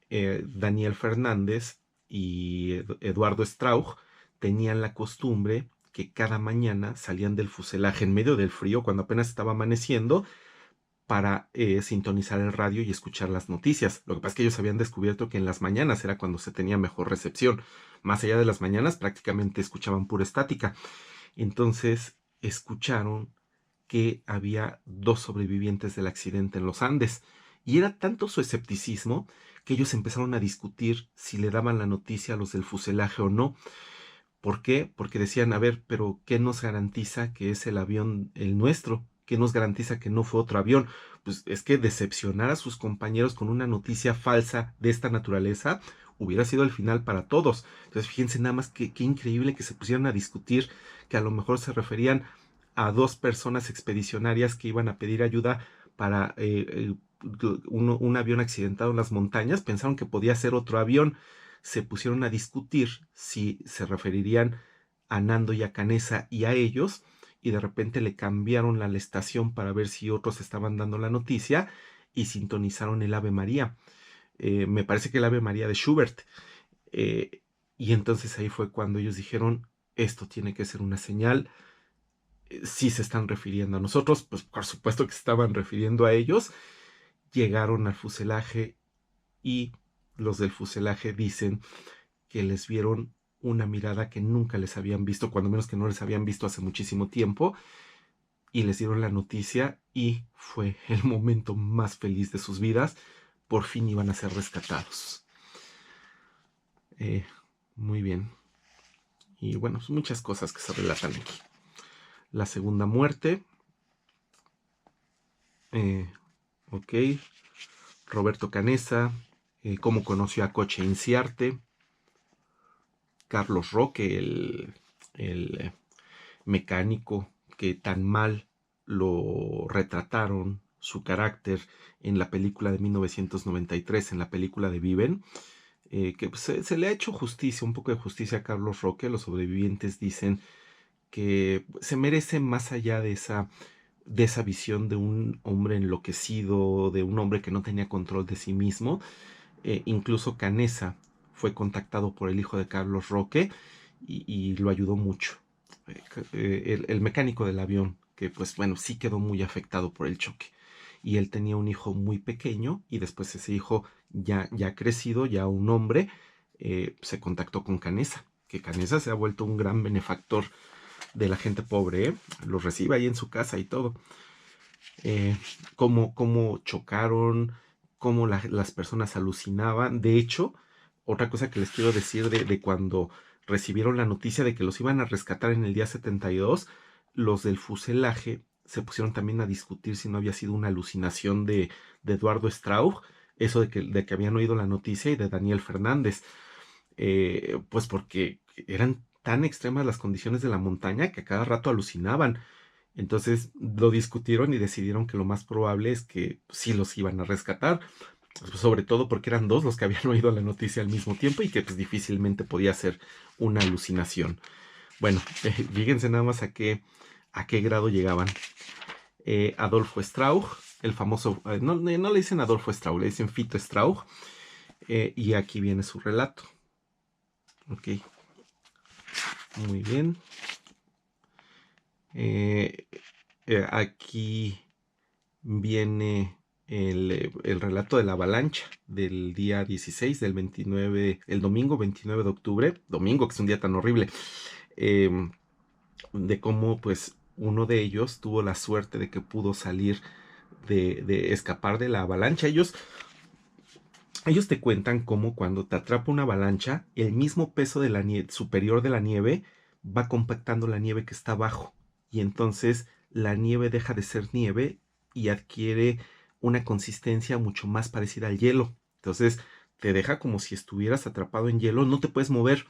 Daniel Fernández y Eduardo Strauch tenían la costumbre que cada mañana salían del fuselaje en medio del frío, cuando apenas estaba amaneciendo, para sintonizar el radio y escuchar las noticias. Lo que pasa es que ellos habían descubierto que en las mañanas era cuando se tenía mejor recepción. Más allá de las mañanas prácticamente escuchaban pura estática. Entonces escucharon que había 2 sobrevivientes del accidente en los Andes. Y era tanto su escepticismo que ellos empezaron a discutir si le daban la noticia a los del fuselaje o no. ¿Por qué? Porque decían: a ver, pero ¿qué nos garantiza que es el avión el nuestro? ¿Qué nos garantiza que no fue otro avión? Pues es que decepcionar a sus compañeros con una noticia falsa de esta naturaleza hubiera sido el final para todos. Entonces fíjense nada más qué increíble que se pusieran a discutir que a lo mejor se referían a 2 personas expedicionarias que iban a pedir ayuda para un avión accidentado en las montañas. Pensaron que podía ser otro avión. se pusieron a discutir si se referirían a Nando y a Canessa y a ellos, y de repente le cambiaron la estación para ver si otros estaban dando la noticia y sintonizaron el Ave María. Me parece que el Ave María de Schubert. Eh, y entonces ahí fue cuando ellos dijeron, esto tiene que ser una señal. Si se están refiriendo a nosotros, pues por supuesto que se estaban refiriendo a ellos. Llegaron al fuselaje y los del fuselaje dicen que les vieron una mirada que nunca les habían visto, cuando menos que no les habían visto hace muchísimo tiempo, y les dieron la noticia y fue el momento más feliz de sus vidas. Por fin iban a ser rescatados. Muy bien. Y bueno, son muchas cosas que se relatan aquí. La segunda muerte. Ok. Roberto Canessa. Cómo conoció a Coche Inciarte. Carlos Roque, el mecánico que tan mal lo retrataron su carácter en la película de 1993, en la película de Viven, que pues, se le ha hecho justicia, un poco de justicia a Carlos Roque. Los sobrevivientes dicen que se merece más allá de esa visión de un hombre enloquecido, de un hombre que no tenía control de sí mismo. Incluso Canessa fue contactado por el hijo de Carlos Roque y lo ayudó mucho. El mecánico del avión, que pues bueno, sí quedó muy afectado por el choque. Y él tenía un hijo muy pequeño y después ese hijo ya crecido, ya un hombre, se contactó con Canessa, que Canessa se ha vuelto un gran benefactor de la gente pobre, ¿eh? Los recibe ahí en su casa y todo. Cómo chocaron, cómo las personas alucinaban. De hecho, otra cosa que les quiero decir de cuando recibieron la noticia de que los iban a rescatar en el día 72, los del fuselaje se pusieron también a discutir si no había sido una alucinación de Eduardo Strauch, eso de que habían oído la noticia, y de Daniel Fernández. Pues porque eran tan extremas las condiciones de la montaña que a cada rato alucinaban. Entonces lo discutieron y decidieron que lo más probable es que sí los iban a rescatar, sobre todo porque eran dos los que habían oído la noticia al mismo tiempo y que pues difícilmente podía ser una alucinación. Bueno, fíjense nada más a qué grado llegaban. Adolfo Strauch, el famoso, no le dicen Adolfo Strauch, le dicen Fito Strauch, y aquí viene su relato. Ok, muy bien. Aquí viene el relato de la avalancha del día 16, del 29, el domingo 29 de octubre, domingo que es un día tan horrible, de cómo pues uno de ellos tuvo la suerte de que pudo salir de escapar de la avalancha. Ellos te cuentan cómo cuando te atrapa una avalancha, el mismo peso de la superior de la nieve va compactando la nieve que está abajo, y entonces la nieve deja de ser nieve y adquiere una consistencia mucho más parecida al hielo. Entonces te deja como si estuvieras atrapado en hielo, no te puedes mover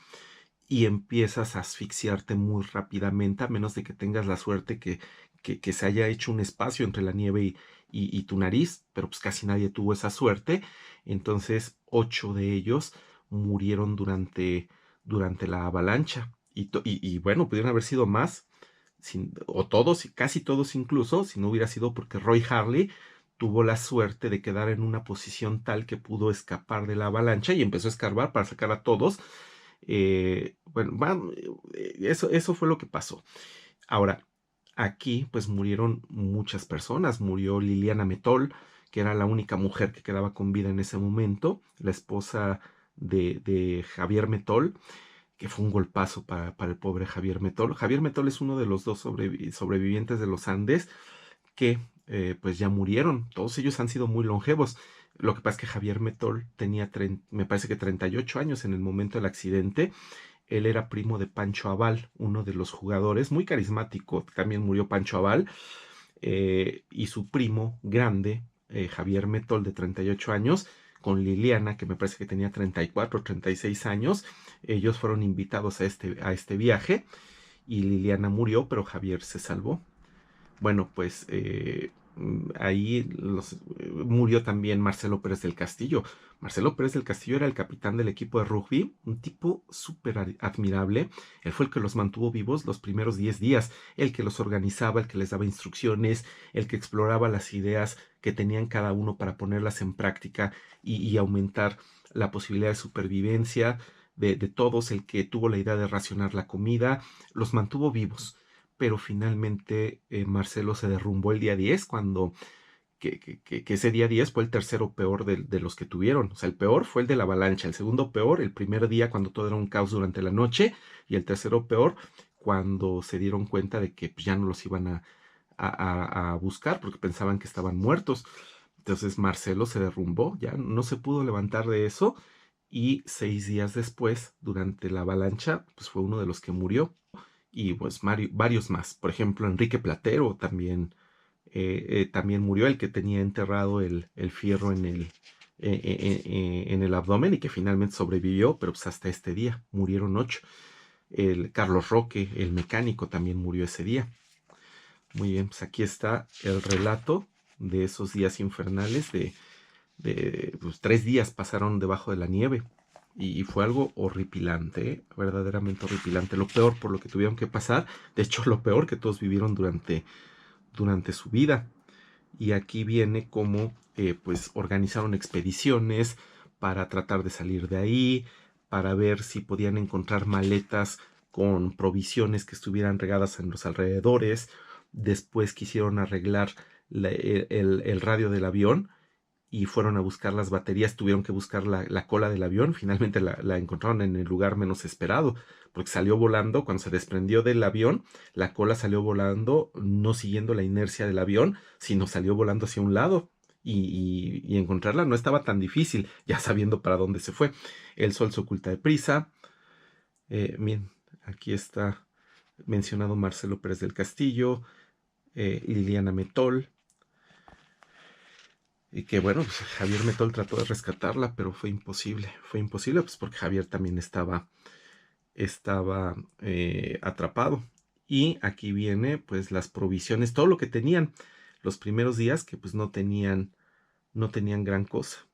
y empiezas a asfixiarte muy rápidamente, a menos de que tengas la suerte que se haya hecho un espacio entre la nieve y tu nariz, pero pues casi nadie tuvo esa suerte. Entonces 8 de ellos murieron durante la avalancha, y bueno, pudieron haber sido más, o todos, casi todos incluso, si no hubiera sido porque Roy Harley tuvo la suerte de quedar en una posición tal que pudo escapar de la avalancha y empezó a escarbar para sacar a todos. Bueno, eso fue lo que pasó. Ahora, aquí pues murieron muchas personas. Murió Liliana Metol, que era la única mujer que quedaba con vida en ese momento, la esposa de Javier Metol, que fue un golpazo para el pobre Javier Metol. Javier Metol es uno de los dos sobrevivientes de los Andes que pues ya murieron. Todos ellos han sido muy longevos. Lo que pasa es que Javier Metol tenía, me parece que 38 años en el momento del accidente. Él era primo de Pancho Aval, uno de los jugadores, muy carismático. También murió Pancho Aval. Y su primo grande, Javier Metol, de 38 años, con Liliana, que me parece que tenía 34 o 36 años. Ellos fueron invitados a este viaje y Liliana murió, pero Javier se salvó. Bueno, pues ahí murió también Marcelo Pérez del Castillo. Marcelo Pérez del Castillo era el capitán del equipo de rugby, un tipo súper admirable. Él fue el que los mantuvo vivos los primeros 10 días, el que los organizaba, el que les daba instrucciones, el que exploraba las ideas que tenían cada uno para ponerlas en práctica y aumentar la posibilidad de supervivencia de todos, el que tuvo la idea de racionar la comida, los mantuvo vivos. Pero finalmente Marcelo se derrumbó el día 10 cuando que ese día 10 fue el tercero peor de los que tuvieron. O sea, el peor fue el de la avalancha, el segundo peor el primer día cuando todo era un caos durante la noche y el tercero peor cuando se dieron cuenta de que pues, ya no los iban a buscar porque pensaban que estaban muertos. Entonces Marcelo se derrumbó, ya no se pudo levantar de eso y 6 días después, durante la avalancha, pues fue uno de los que murió y pues varios más. Por ejemplo, Enrique Platero también murió, el que tenía enterrado el fierro en el abdomen y que finalmente sobrevivió, pero pues hasta este día murieron 8. El Carlos Roque, el mecánico, también murió ese día. Muy bien, pues aquí está el relato de esos días infernales pues 3 días pasaron debajo de la nieve y fue algo horripilante, verdaderamente horripilante, lo peor por lo que tuvieron que pasar, de hecho lo peor que todos vivieron durante su vida. Y aquí viene cómo pues organizaron expediciones para tratar de salir de ahí, para ver si podían encontrar maletas con provisiones que estuvieran regadas en los alrededores. Después quisieron arreglar el radio del avión y fueron a buscar las baterías, tuvieron que buscar la cola del avión, finalmente la encontraron en el lugar menos esperado, porque salió volando, cuando se desprendió del avión, la cola salió volando, no siguiendo la inercia del avión, sino salió volando hacia un lado. Y encontrarla no estaba tan difícil, ya sabiendo para dónde se fue. El sol se oculta deprisa. Bien, aquí está mencionado Marcelo Pérez del Castillo, Liliana Metol, y que bueno, pues Javier Metol trató de rescatarla, pero fue imposible, pues porque Javier también estaba atrapado. Y aquí viene pues las provisiones, todo lo que tenían los primeros días, que pues no tenían gran cosa.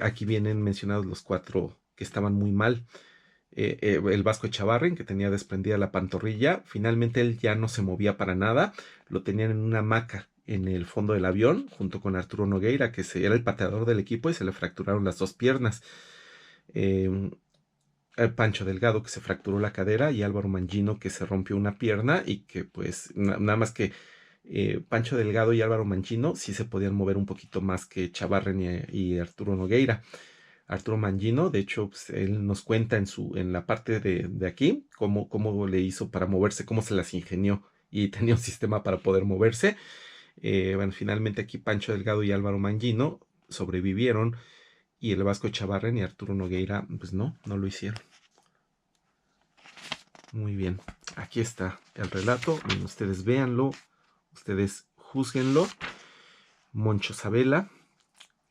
Aquí vienen mencionados los 4 que estaban muy mal. El Vasco Echavarren, que tenía desprendida la pantorrilla, finalmente él ya no se movía para nada, lo tenían en una hamaca en el fondo del avión, junto con Arturo Nogueira, que era el pateador del equipo y se le fracturaron las 2 piernas. Eh, Pancho Delgado, que se fracturó la cadera, y Álvaro Mangino, que se rompió una pierna y que pues nada más que Pancho Delgado y Álvaro Mangino sí se podían mover un poquito más que Chavarren y Arturo Nogueira. Arturo Mangino, de hecho, pues, él nos cuenta en la parte de aquí cómo le hizo para moverse, cómo se las ingenió y tenía un sistema para poder moverse. Bueno, finalmente aquí Pancho Delgado y Álvaro Mangino sobrevivieron y el Vasco Chavarren y Arturo Nogueira, pues no lo hicieron. Muy bien, aquí está el relato, ustedes véanlo, ustedes júzguenlo. Moncho Sabela,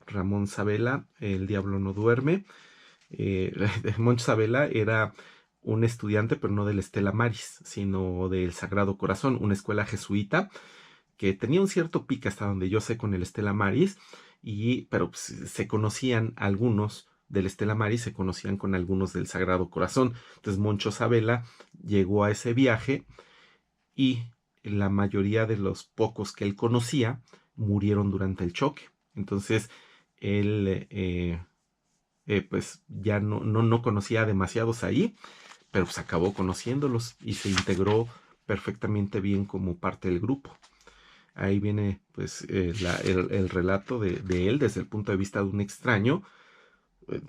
Ramón Sabela, El Diablo no duerme. Moncho Sabela era un estudiante, pero no del Stella Maris, sino del Sagrado Corazón, una escuela jesuita que tenía un cierto pique hasta donde yo sé con el Stella Maris, pero pues, se conocían algunos del Stella Maris, se conocían con algunos del Sagrado Corazón. Entonces Moncho Sabela llegó a ese viaje y la mayoría de los pocos que él conocía murieron durante el choque. Entonces él pues ya no conocía a demasiados ahí, pero pues acabó conociéndolos y se integró perfectamente bien como parte del grupo. Ahí viene pues el relato de él desde el punto de vista de un extraño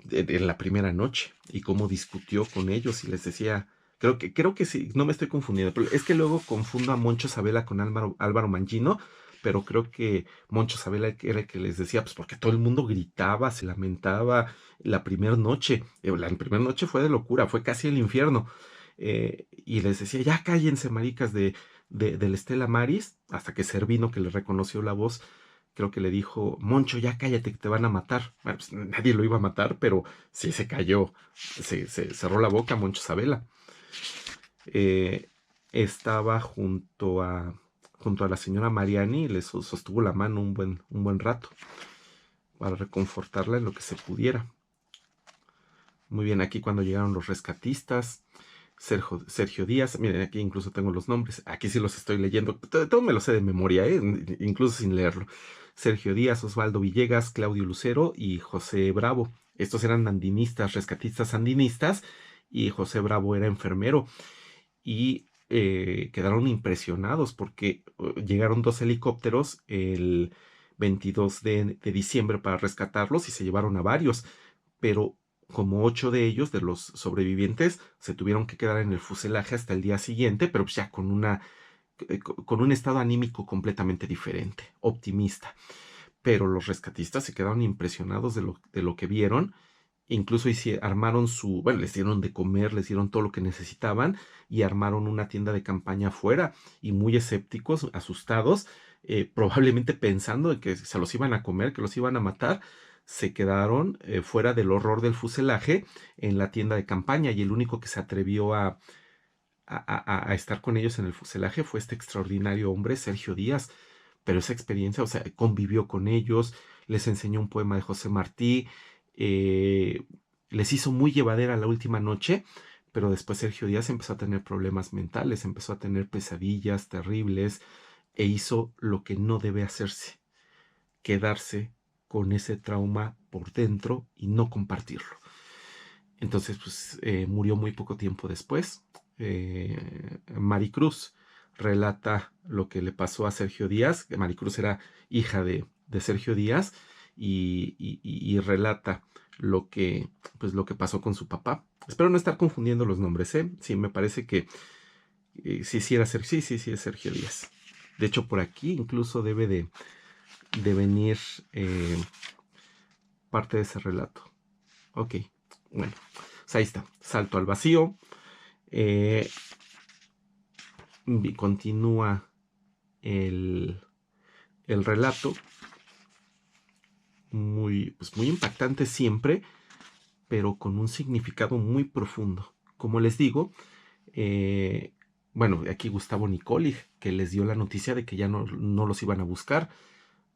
en la primera noche y cómo discutió con ellos y les decía, creo que sí, no me estoy confundiendo, pero es que luego confundo a Moncho Sabela con Álvaro Mangino, pero creo que Moncho Sabela era el que les decía, pues porque todo el mundo gritaba, se lamentaba la primera noche. La primera noche fue de locura, fue casi el infierno. Y les decía, ya cállense, maricas del Stella Maris, hasta que Servino, que le reconoció la voz, creo que le dijo, Moncho, ya cállate que te van a matar. Bueno, pues nadie lo iba a matar, pero sí se cayó, se cerró la boca Moncho Sabela. Estaba junto a junto a la señora Mariani, le sostuvo la mano un buen rato para reconfortarla en lo que se pudiera. Muy bien, aquí cuando llegaron los rescatistas, Sergio Díaz, miren, aquí incluso tengo los nombres, aquí sí los estoy leyendo, todo me lo sé de memoria, incluso sin leerlo. Sergio Díaz, Osvaldo Villegas, Claudio Lucero y José Bravo. Estos eran andinistas, rescatistas andinistas, y José Bravo era enfermero. Y quedaron impresionados porque llegaron 2 helicópteros el 22 de diciembre para rescatarlos y se llevaron a varios, pero como 8 de ellos, de los sobrevivientes, se tuvieron que quedar en el fuselaje hasta el día siguiente, pero pues ya con un estado anímico completamente diferente, optimista. Pero los rescatistas se quedaron impresionados de lo que vieron. Incluso armaron bueno, les dieron de comer, les dieron todo lo que necesitaban y armaron una tienda de campaña afuera, y muy escépticos, asustados, probablemente pensando de que se los iban a comer, que los iban a matar, se quedaron fuera del horror del fuselaje en la tienda de campaña, y el único que se atrevió a estar con ellos en el fuselaje fue este extraordinario hombre, Sergio Díaz. Pero esa experiencia, o sea, convivió con ellos, les enseñó un poema de José Martí, eh, les hizo muy llevadera la última noche, pero después Sergio Díaz empezó a tener problemas mentales, empezó a tener pesadillas terribles, e hizo lo que no debe hacerse: quedarse con ese trauma por dentro y no compartirlo. Entonces, pues murió muy poco tiempo después. Maricruz relata lo que le pasó a Sergio Díaz. Maricruz era hija de Sergio Díaz, y relata pues, lo que pasó con su papá. Espero no estar confundiendo los nombres, ¿eh? Sí, me parece que sí era Sergio, sí es Sergio Díaz. De hecho, por aquí incluso debe de venir parte de ese relato. Ok, bueno, pues ahí está. Salto al vacío. Continúa el relato, pues muy impactante siempre, pero con un significado muy profundo. Como les digo, bueno, aquí Gustavo Nicoli, que les dio la noticia de que ya no los iban a buscar,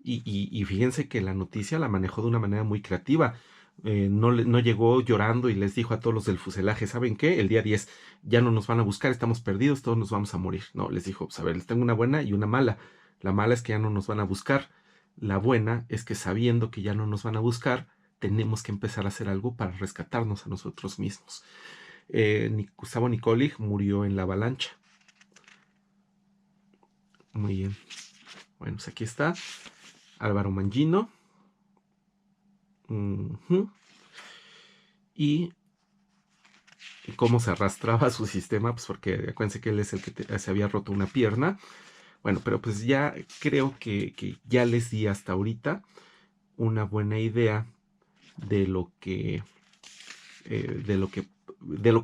y fíjense que la noticia la manejó de una manera muy creativa. No llegó llorando y les dijo a todos los del fuselaje: ¿saben qué? El día 10 ya no nos van a buscar, estamos perdidos, todos nos vamos a morir. No, les dijo: pues a ver, les tengo una buena y una mala. La mala es que ya no nos van a buscar. La buena es que, sabiendo que ya no nos van a buscar, tenemos que empezar a hacer algo para rescatarnos a nosotros mismos. Gustavo Nicoli murió en la avalancha. Muy bien. Bueno, pues aquí está Álvaro Mangino. Y cómo se arrastraba su sistema, pues porque acuérdense que él es el que se había roto una pierna. Bueno, pero pues ya creo que ya les di hasta ahorita una buena idea de lo que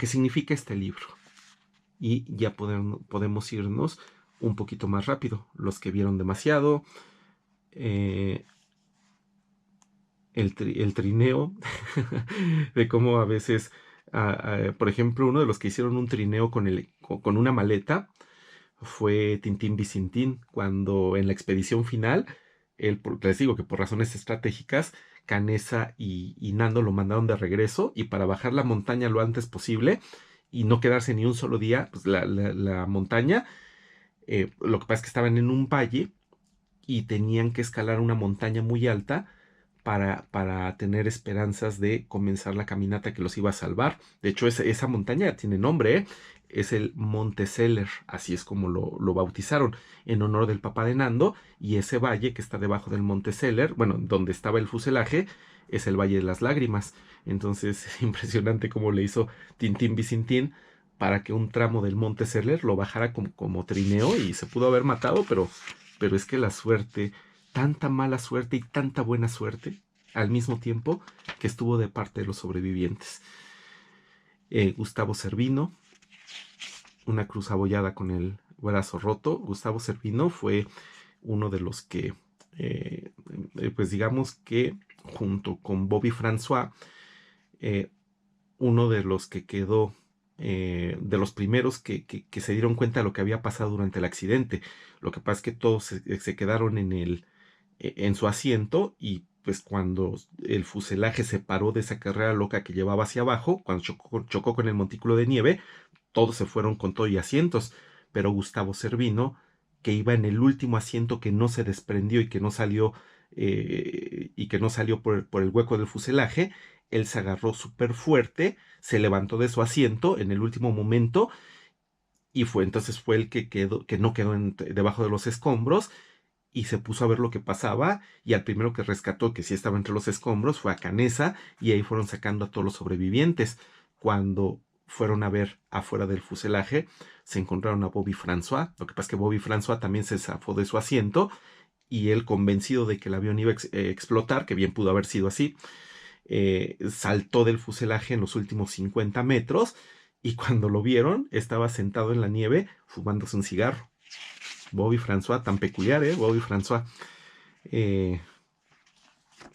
significa este libro, y ya podemos irnos un poquito más rápido. Los que vieron demasiado, el trineo, de cómo a veces, por ejemplo, uno de los que hicieron un trineo con una maleta fue Tintín Bicintín, cuando en la expedición final, les digo que por razones estratégicas, Canesa y Nando lo mandaron de regreso, y para bajar la montaña lo antes posible y no quedarse ni un solo día, pues la montaña, lo que pasa es que estaban en un valle y tenían que escalar una montaña muy alta para tener esperanzas de comenzar la caminata que los iba a salvar. De hecho, esa montaña tiene nombre, ¿eh? Es el Monte Seller, así es como lo bautizaron, en honor del papá de Nando, y ese valle que está debajo del Monte Seller, bueno, donde estaba el fuselaje, es el Valle de las Lágrimas. Entonces, es impresionante cómo le hizo Tintín Bicintín para que un tramo del Monte Seller lo bajara como trineo, y se pudo haber matado, pero es que la suerte, tanta mala suerte y tanta buena suerte al mismo tiempo, que estuvo de parte de los sobrevivientes. Gustavo Cervino, una cruz abollada con el brazo roto. Gustavo Cervino fue uno de los que, pues digamos que junto con Bobby François, uno de los que quedó de los primeros que se dieron cuenta de lo que había pasado durante el accidente. Lo que pasa es que todos se quedaron en su asiento y pues cuando el fuselaje se paró de esa carrera loca que llevaba hacia abajo, cuando chocó con el montículo de nieve, todos se fueron con todo y asientos, pero Gustavo Cervino, que iba en el último asiento que no se desprendió y que no salió por el hueco del fuselaje, él se agarró súper fuerte, se levantó de su asiento en el último momento y entonces fue el que no quedó debajo de los escombros y se puso a ver lo que pasaba y al primero que rescató, que sí estaba entre los escombros, fue a Canesa y ahí fueron sacando a todos los sobrevivientes. Cuando fueron a ver afuera del fuselaje, se encontraron a Bobby François. Lo que pasa es que Bobby François también se zafó de su asiento y él, convencido de que el avión iba a explotar, que bien pudo haber sido así, saltó del fuselaje en los últimos 50 metros y cuando lo vieron estaba sentado en la nieve fumándose un cigarro. Bobby François, tan peculiar, ¿eh? Bobby François.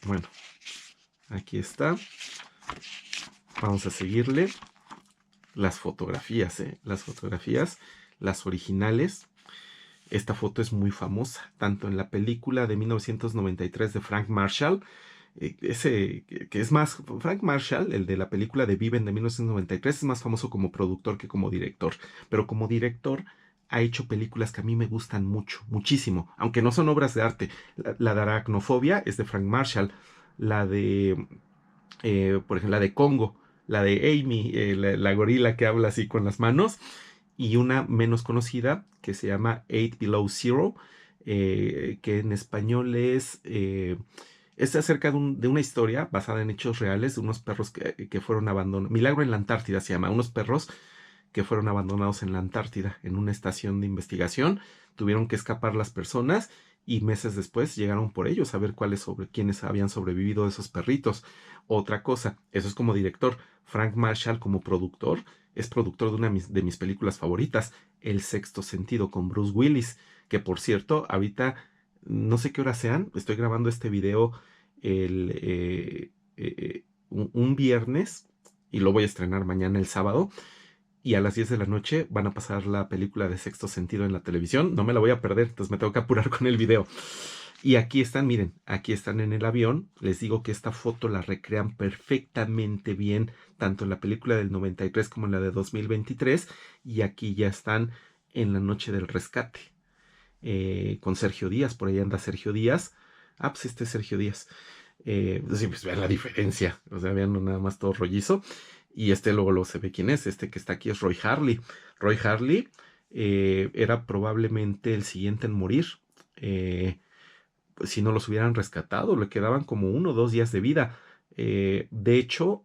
Bueno, aquí está. Vamos a seguirle. Las fotografías, ¿eh? Las fotografías, las originales. Esta foto es muy famosa, tanto en la película de 1993 de Frank Marshall, ese que es más, Frank Marshall, el de la película de Viven de 1993, es más famoso como productor que como director, pero como director ha hecho películas que a mí me gustan mucho, muchísimo, aunque no son obras de arte. La de Aracnofobia es de Frank Marshall, la de, por ejemplo, la de Congo, la de Amy, la gorila que habla así con las manos, y una menos conocida que se llama Eight Below Zero, que en español es acerca de una historia basada en hechos reales de unos perros que fueron abandonados. Milagro en la Antártida se llama. Unos perros que fueron abandonados en la Antártida en una estación de investigación. Tuvieron que escapar las personas y meses después llegaron por ellos a ver quiénes habían sobrevivido de esos perritos. Otra cosa, eso es como director. Frank Marshall como productor es productor de una de mis películas favoritas, El Sexto Sentido con Bruce Willis, que por cierto, ahorita no sé qué hora sean, estoy grabando este video un viernes y lo voy a estrenar mañana el sábado y a las 10 de la noche van a pasar la película de Sexto Sentido en la televisión, no me la voy a perder, entonces me tengo que apurar con el video. Y aquí están, miren, aquí están en el avión. Les digo que esta foto la recrean perfectamente bien, tanto en la película del 93 como en la de 2023. Y aquí ya están en la noche del rescate, con Sergio Díaz. Por ahí anda Sergio Díaz. Ah, pues este es Sergio Díaz. Sí, pues vean la diferencia. O sea, vean nada más todo rollizo. Y luego se ve quién es. Este que está aquí es Roy Harley. Roy Harley era probablemente el siguiente en morir. Si no los hubieran rescatado, le quedaban como 1 o 2 días de vida. De hecho,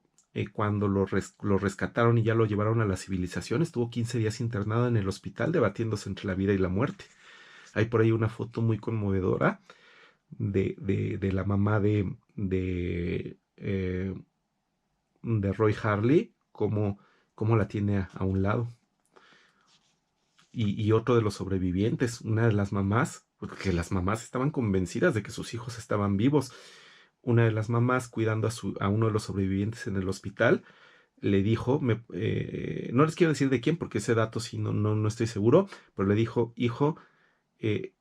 cuando lo rescataron y ya lo llevaron a la civilización, estuvo 15 días internado en el hospital debatiéndose entre la vida y la muerte. Hay por ahí una foto muy conmovedora de la mamá de Roy Harley, como la tiene a un lado. Y otro de los sobrevivientes, una de las mamás, porque las mamás estaban convencidas de que sus hijos estaban vivos. Una de las mamás, cuidando a uno de los sobrevivientes en el hospital, le dijo, no les quiero decir de quién, porque ese dato sí no estoy seguro, pero le dijo: hijo, eh,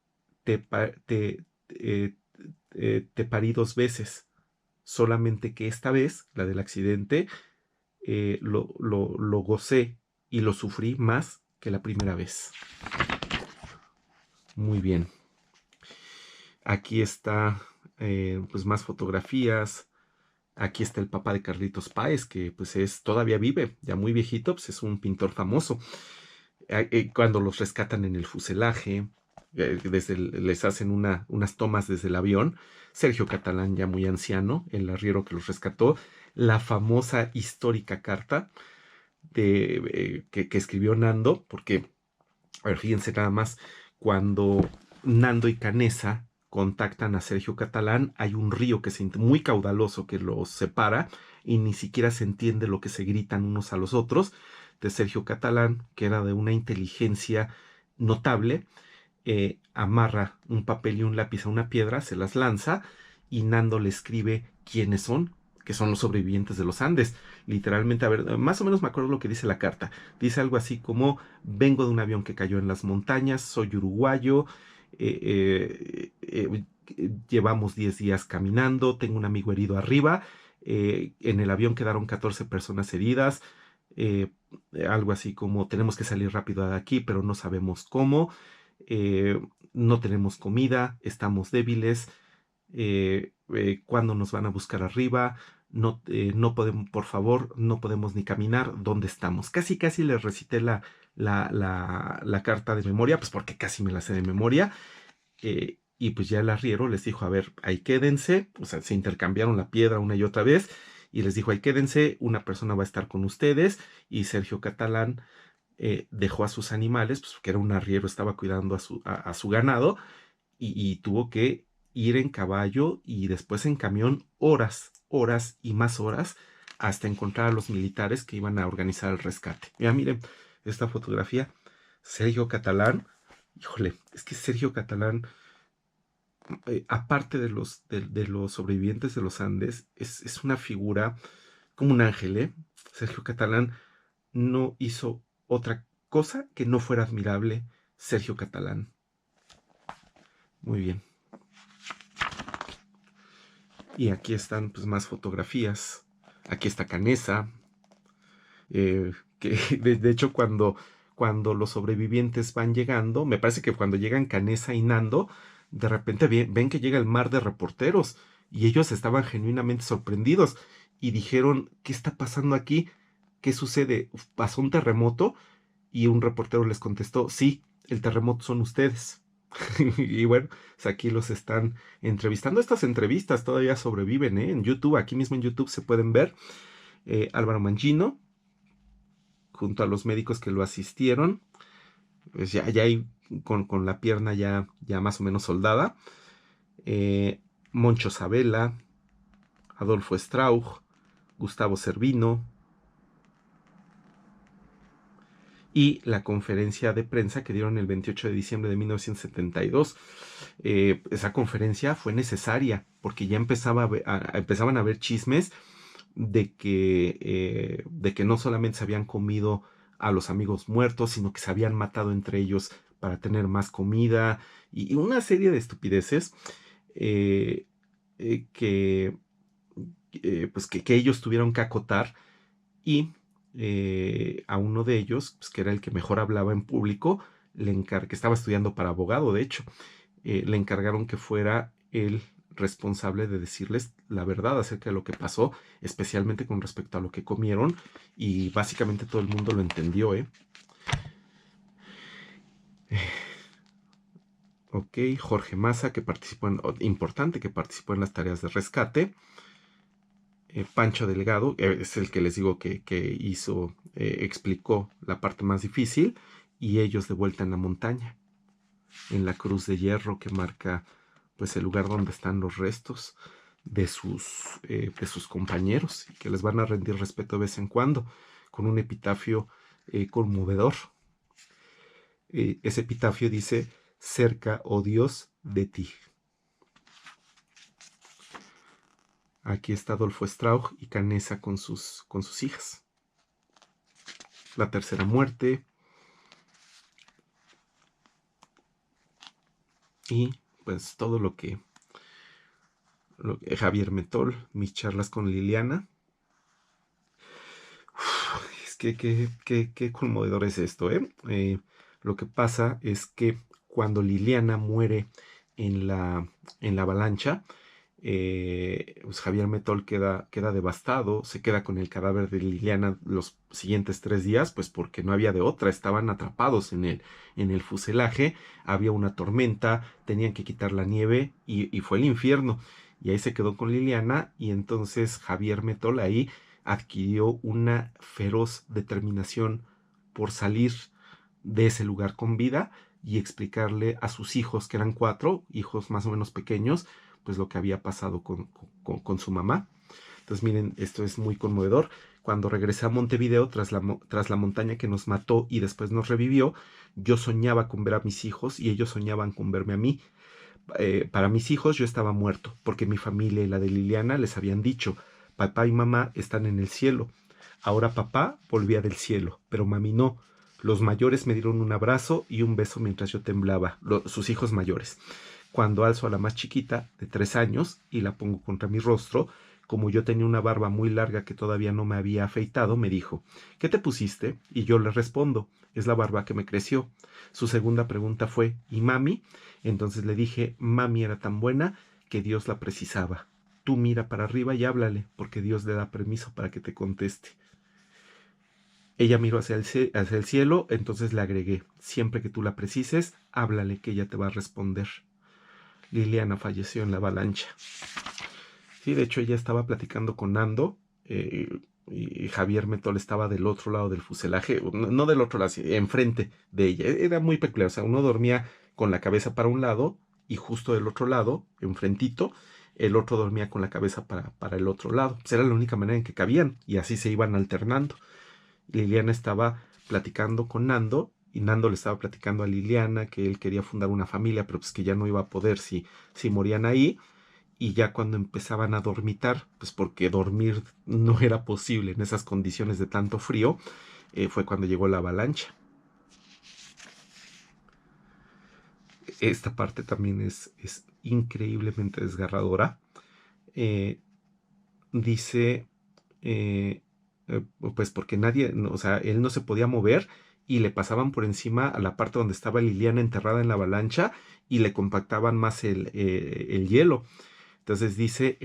te, pa- te, te parí 2 veces, solamente que esta vez, la del accidente, lo gocé y lo sufrí más que la primera vez. Muy bien. Aquí está pues más fotografías. Aquí está el papá de Carlitos Páez, que pues todavía vive, ya muy viejito, pues es un pintor famoso. Cuando los rescatan en el fuselaje, les hacen unas tomas desde el avión. Sergio Catalán, ya muy anciano, el arriero que los rescató. La famosa histórica carta que escribió Nando, porque, a ver, fíjense nada más, cuando Nando y Canesa contactan a Sergio Catalán, hay un río muy caudaloso que los separa y ni siquiera se entiende lo que se gritan unos a los otros. De Sergio Catalán, que era de una inteligencia notable, amarra un papel y un lápiz a una piedra, se las lanza y Nando le escribe quiénes son, que son los sobrevivientes de los Andes. Literalmente, a ver, más o menos me acuerdo lo que dice la carta. Dice algo así como, vengo de un avión que cayó en las montañas, soy uruguayo, llevamos 10 días caminando, tengo un amigo herido arriba, en el avión quedaron 14 personas heridas, eh, algo así como, tenemos que salir rápido de aquí, pero no sabemos cómo, eh, no tenemos comida, estamos débiles, cuándo nos van a buscar arriba, no, no podemos, por favor, no podemos ni caminar, ¿dónde estamos? Casi, casi les recité la carta de memoria, pues porque casi me la sé de memoria, y pues ya el arriero les dijo, a ver, ahí quédense, o sea, se intercambiaron la piedra una y otra vez, y les dijo, ahí quédense, una persona va a estar con ustedes, y Sergio Catalán dejó a sus animales, pues porque era un arriero, estaba cuidando a su ganado, y tuvo que ir en caballo y después en camión horas, horas y más horas hasta encontrar a los militares que iban a organizar el rescate. Mira, miren esta fotografía. Sergio Catalán, híjole, es que Sergio Catalán, aparte de los sobrevivientes de los Andes, es una figura como un ángel, ¿eh? Sergio Catalán no hizo otra cosa que no fuera admirable. Sergio Catalán. Muy bien. Y aquí están pues más fotografías. Aquí está Canesa. Que de hecho cuando los sobrevivientes van llegando, me parece que cuando llegan Canesa y Nando, de repente ven que llega el mar de reporteros y ellos estaban genuinamente sorprendidos y dijeron, ¿qué está pasando aquí? ¿Qué sucede? ¿Pasó un terremoto? Y un reportero les contestó, sí, el terremoto son ustedes. Y bueno, pues aquí los están entrevistando. Estas entrevistas todavía sobreviven, ¿eh? En YouTube, aquí mismo en YouTube se pueden ver. Álvaro Mangino, junto a los médicos que lo asistieron, pues ya hay con la pierna ya más o menos soldada. Moncho Sabela, Adolfo Strauch, Gustavo Cervino, y la conferencia de prensa que dieron el 28 de diciembre de 1972. Esa conferencia fue necesaria porque ya empezaban a haber chismes de que no solamente se habían comido a los amigos muertos, sino que se habían matado entre ellos para tener más comida y una serie de estupideces eh, que, pues que ellos tuvieron que acotar y a uno de ellos, pues, que era el que mejor hablaba en público, que estaba estudiando para abogado, de hecho, le encargaron que fuera el responsable de decirles la verdad acerca de lo que pasó, especialmente con respecto a lo que comieron, y básicamente todo el mundo lo entendió, ¿eh? Ok, Jorge Massa, importante, que participó en las tareas de rescate. Pancho Delgado, es el que les digo que hizo, explicó la parte más difícil, y ellos de vuelta en la montaña, en la cruz de hierro que marca pues el lugar donde están los restos de sus compañeros y que les van a rendir respeto de vez en cuando, con un epitafio conmovedor. Ese epitafio dice, cerca, oh Dios, de ti. Aquí está Adolfo Strauch y Canesa con sus hijas. La tercera muerte. Y pues todo lo que Javier Metol, mis charlas con Liliana. Es que qué conmovedor es esto, ¿eh? Lo que pasa es que cuando Liliana muere en la avalancha, pues Javier Metol queda devastado, se queda con el cadáver de Liliana los siguientes 3 días, pues porque no había de otra, estaban atrapados en el fuselaje, había una tormenta, tenían que quitar la nieve y fue el infierno. Y ahí se quedó con Liliana y entonces Javier Metol ahí adquirió una feroz determinación por salir de ese lugar con vida y explicarle a sus hijos, que eran 4 hijos más o menos pequeños, pues lo que había pasado con su mamá. Entonces miren, esto es muy conmovedor. Cuando regresé a Montevideo tras la montaña que nos mató y después nos revivió, yo soñaba con ver a mis hijos y ellos soñaban con verme a mí. Para mis hijos yo estaba muerto porque mi familia y la de Liliana les habían dicho, Papá y mamá están en el cielo. Ahora papá volvía del cielo, pero mami no. Los mayores me dieron un abrazo y un beso mientras yo temblaba, sus hijos mayores. Cuando alzo a la más chiquita, de 3 años, y la pongo contra mi rostro, como yo tenía una barba muy larga que todavía no me había afeitado, me dijo, ¿qué te pusiste? Y yo le respondo, es la barba que me creció. Su segunda pregunta fue, ¿y mami? Entonces le dije, mami era tan buena que Dios la precisaba. Tú mira para arriba y háblale, porque Dios le da permiso para que te conteste. Ella miró hacia el cielo, entonces le agregué, siempre que tú la precises, háblale que ella te va a responder. Liliana falleció en la avalancha. Sí, de hecho ella estaba platicando con Nando y Javier Metol estaba del otro lado del fuselaje, no del otro lado, enfrente de ella. Era muy peculiar, o sea, uno dormía con la cabeza para un lado y justo del otro lado, enfrentito, el otro dormía con la cabeza para el otro lado. Pues era la única manera en que cabían y así se iban alternando. Liliana estaba platicando con Nando y Nando le estaba platicando a Liliana que él quería fundar una familia, pero pues que ya no iba a poder si morían ahí. Y ya cuando empezaban a dormitar, pues porque dormir no era posible en esas condiciones de tanto frío, fue cuando llegó la avalancha. Esta parte también es increíblemente desgarradora. Dice, eh, pues porque nadie, o sea, él no se podía mover y le pasaban por encima a la parte donde estaba Liliana enterrada en la avalancha y le compactaban más el hielo. Entonces dice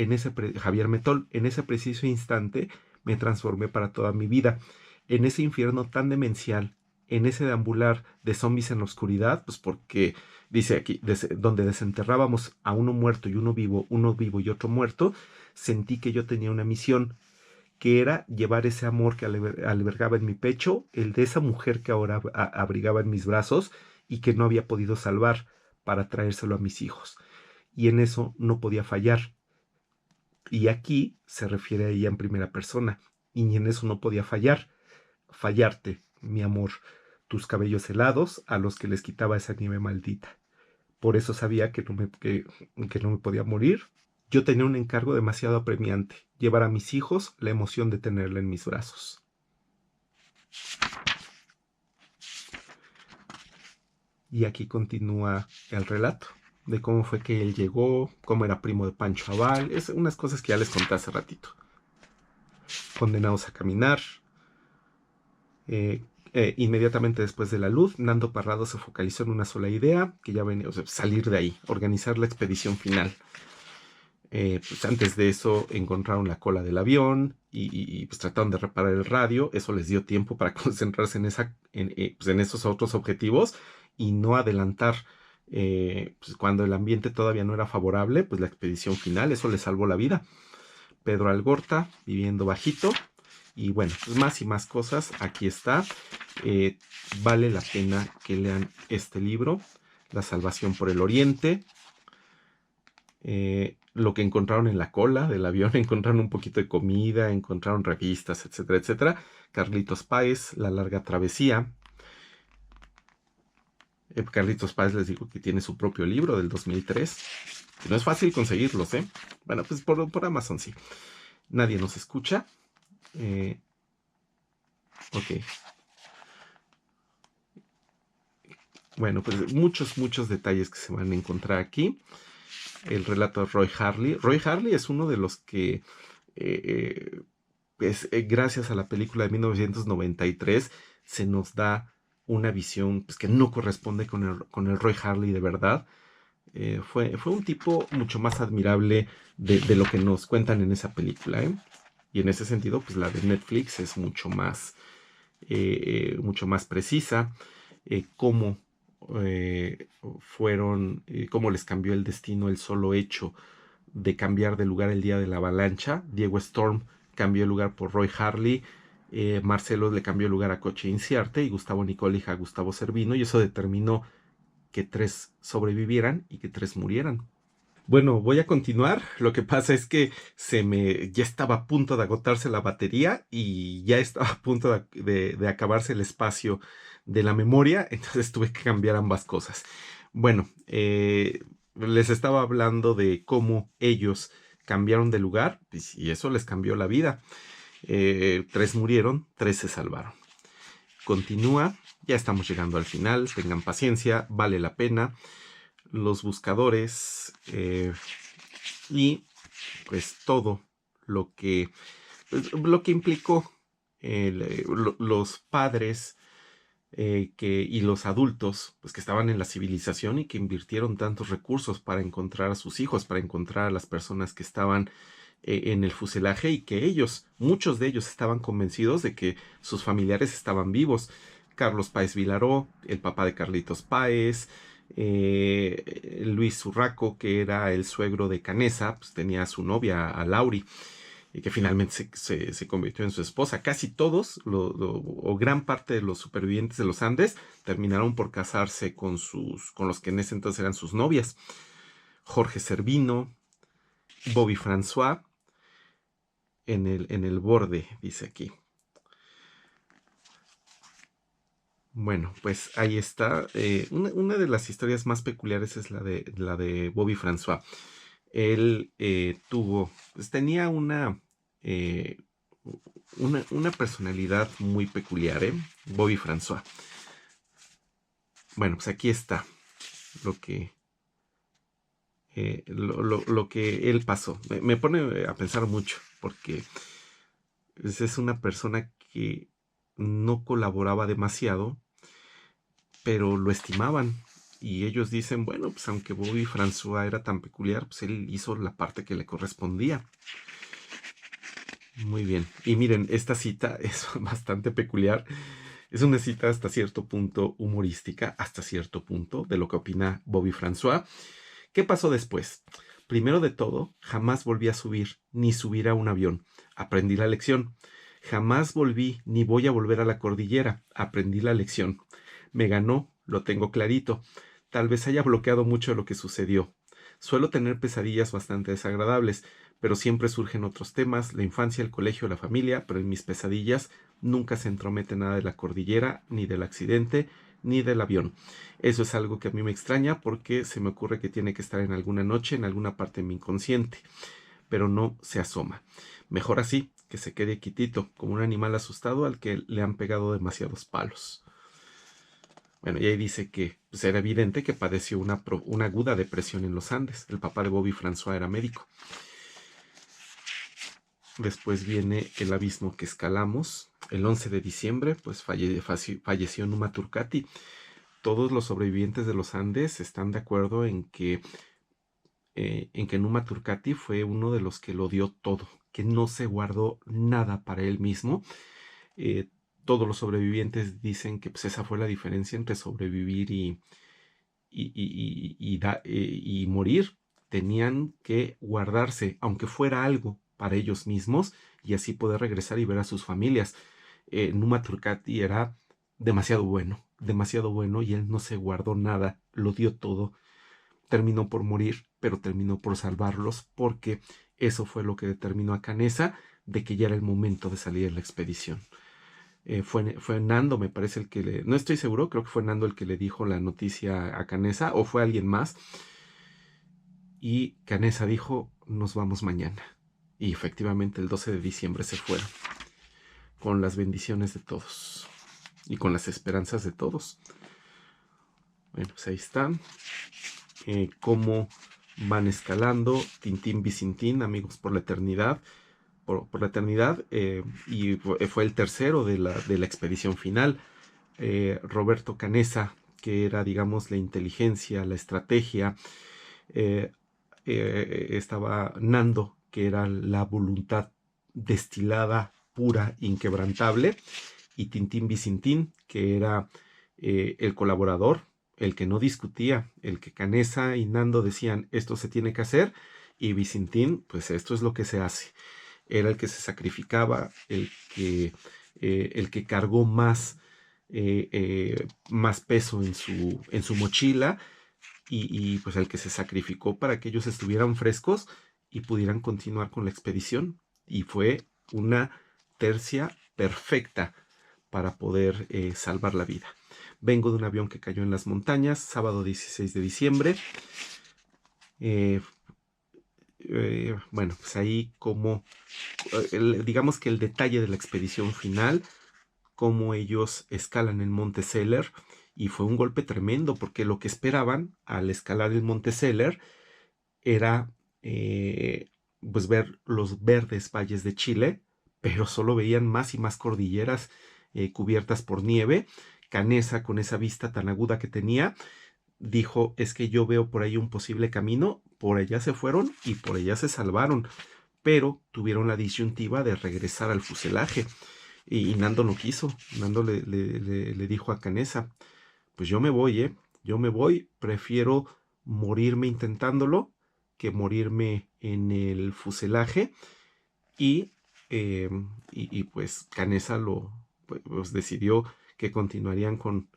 Javier Metol, en ese preciso instante me transformé para toda mi vida. En ese infierno tan demencial, en ese deambular de zombies en la oscuridad, pues porque dice aquí, donde desenterrábamos a uno vivo y otro muerto, sentí que yo tenía una misión, que era llevar ese amor que albergaba en mi pecho, el de esa mujer que ahora abrigaba en mis brazos y que no había podido salvar, para traérselo a mis hijos. Y en eso no podía fallar. Y aquí se refiere a ella en primera persona. Y en eso no podía fallar. Fallarte, mi amor, tus cabellos helados a los que les quitaba esa nieve maldita. Por eso sabía que no me podía morir. Yo tenía un encargo demasiado apremiante, llevar a mis hijos la emoción de tenerla en mis brazos. Y aquí continúa el relato de cómo fue que él llegó, cómo era primo de Pancho Aval, es unas cosas que ya les conté hace ratito. Condenados a caminar. Inmediatamente después de la luz, Nando Parrado se focalizó en una sola idea, que ya venía, o sea, salir de ahí, organizar la expedición final. Pues antes de eso encontraron la cola del avión y pues trataron de reparar el radio. Eso les dio tiempo para concentrarse pues en esos otros objetivos y no adelantar, pues cuando el ambiente todavía no era favorable, pues la expedición final. Eso les salvó la vida. Pedro Algorta, viviendo bajito. Y bueno, pues más y más cosas. Aquí está. Vale la pena que lean este libro, La Salvación por el Oriente. Lo que encontraron en la cola del avión, encontraron un poquito de comida, encontraron revistas, etcétera, etcétera. Carlitos Páez, La Larga Travesía. Carlitos Páez les digo que tiene su propio libro del 2003. Que no es fácil conseguirlos, ¿eh? Bueno, pues por Amazon sí. Nadie nos escucha. Ok. Bueno, pues muchos detalles que se van a encontrar aquí. El relato de Roy Harley. Roy Harley es uno de los que, gracias a la película de 1993, se nos da una visión pues, que no corresponde con el Roy Harley de verdad. Fue un tipo mucho más admirable de lo que nos cuentan en esa película, ¿eh? Y en ese sentido, pues la de Netflix es mucho más precisa. Cómo cómo les cambió el destino el solo hecho de cambiar de lugar el día de la avalancha. Diego Storm cambió el lugar por Roy Harley. Marcelo le cambió el lugar a Coche Inciarte y Gustavo Nicolija a Gustavo Servino, y eso determinó que 3 sobrevivieran y que 3 murieran. Bueno, voy a continuar. Lo que pasa es que ya estaba a punto de agotarse la batería y ya estaba a punto de acabarse el espacio de la memoria, entonces tuve que cambiar ambas cosas. Bueno, les estaba hablando de cómo ellos cambiaron de lugar y eso les cambió la vida. 3 murieron, 3 se salvaron. Continúa, ya estamos llegando al final, tengan paciencia, vale la pena. Los buscadores y pues todo lo que implicó los padres y los adultos pues que estaban en la civilización y que invirtieron tantos recursos para encontrar a sus hijos, para encontrar a las personas que estaban en el fuselaje, y que muchos de ellos estaban convencidos de que sus familiares estaban vivos. Carlos Páez Vilaró, el papá de Carlitos Páez, Luis Urraco, que era el suegro de Canessa, pues tenía a su novia, a Lauri, y que finalmente se convirtió en su esposa. Casi todos, o gran parte de los supervivientes de los Andes, terminaron por casarse con los que en ese entonces eran sus novias. Jorge Cervino, Bobby François, en el borde, dice aquí. Bueno, pues ahí está. Una de las historias más peculiares es la de Bobby François. Él pues tenía una personalidad muy peculiar, Bobby François. Bueno, pues aquí está lo que él pasó. Me pone a pensar mucho, porque es una persona que no colaboraba demasiado, pero lo estimaban. Y ellos dicen, bueno, pues aunque Bobby François era tan peculiar, pues él hizo la parte que le correspondía. Muy bien. Y miren, esta cita es bastante peculiar. Es una cita hasta cierto punto humorística, hasta cierto punto, de lo que opina Bobby François. ¿Qué pasó después? Primero de todo, jamás volví a subir, ni subir a un avión. Aprendí la lección. Jamás volví, ni voy a volver a la cordillera. Aprendí la lección. Me ganó, lo tengo clarito. Tal vez haya bloqueado mucho de lo que sucedió. Suelo tener pesadillas bastante desagradables, pero siempre surgen otros temas, la infancia, el colegio, la familia, pero en mis pesadillas nunca se entromete nada de la cordillera, ni del accidente, ni del avión. Eso es algo que a mí me extraña, porque se me ocurre que tiene que estar en alguna noche, en alguna parte de mi inconsciente, pero no se asoma. Mejor así, que se quede quietito, como un animal asustado al que le han pegado demasiados palos. Bueno, y ahí dice que pues, era evidente que padeció una aguda depresión en los Andes. El papá de Bobby François era médico. Después viene el abismo que escalamos. El 11 de diciembre, pues falleció Numa Turcati. Todos los sobrevivientes de los Andes están de acuerdo en que Numa Turcati fue uno de los que lo dio todo, que no se guardó nada para él mismo. Todos los sobrevivientes dicen que pues, esa fue la diferencia entre sobrevivir y morir. Tenían que guardarse, aunque fuera algo, para ellos mismos, y así poder regresar y ver a sus familias. Numa Turcati era demasiado bueno, y él no se guardó nada, lo dio todo. Terminó por morir, pero terminó por salvarlos, porque eso fue lo que determinó a Canessa de que ya era el momento de salir en la expedición. Fue Nando, me parece, el que no estoy seguro, creo que fue Nando el que le dijo la noticia a Canessa, o fue alguien más. Y Canessa dijo, nos vamos mañana. Y efectivamente el 12 de diciembre se fueron, con las bendiciones de todos y con las esperanzas de todos. Bueno, pues ahí están. Cómo van escalando, Tintín Bicintín, Amigos por la Eternidad. Por la eternidad, y fue el tercero de la expedición final. Roberto Canessa, que era, digamos, la inteligencia, la estrategia. Estaba Nando, que era la voluntad destilada, pura, inquebrantable. Y Tintín Bicintín, que era el colaborador, el que no discutía, el que Canessa y Nando decían, esto se tiene que hacer, y Bicintín, pues esto es lo que se hace. Era el que se sacrificaba, el que cargó más peso en su mochila, y pues el que se sacrificó para que ellos estuvieran frescos y pudieran continuar con la expedición. Y fue una tercia perfecta para poder salvar la vida. Vengo de un avión que cayó en las montañas, sábado 16 de diciembre. bueno, pues ahí como, digamos que el detalle de la expedición final, cómo ellos escalan el Monte Seller, y fue un golpe tremendo, porque lo que esperaban al escalar el Monte Seller era pues ver los verdes valles de Chile, pero solo veían más y más cordilleras cubiertas por nieve. Canesa, con esa vista tan aguda que tenía, dijo, es que yo veo por ahí un posible camino, por allá se fueron y por allá se salvaron, pero tuvieron la disyuntiva de regresar al fuselaje. Y Nando no quiso. Nando le dijo a Canesa, pues yo me voy, yo me voy, prefiero morirme intentándolo que morirme en el fuselaje. Y, pues Canesa pues decidió que continuarían con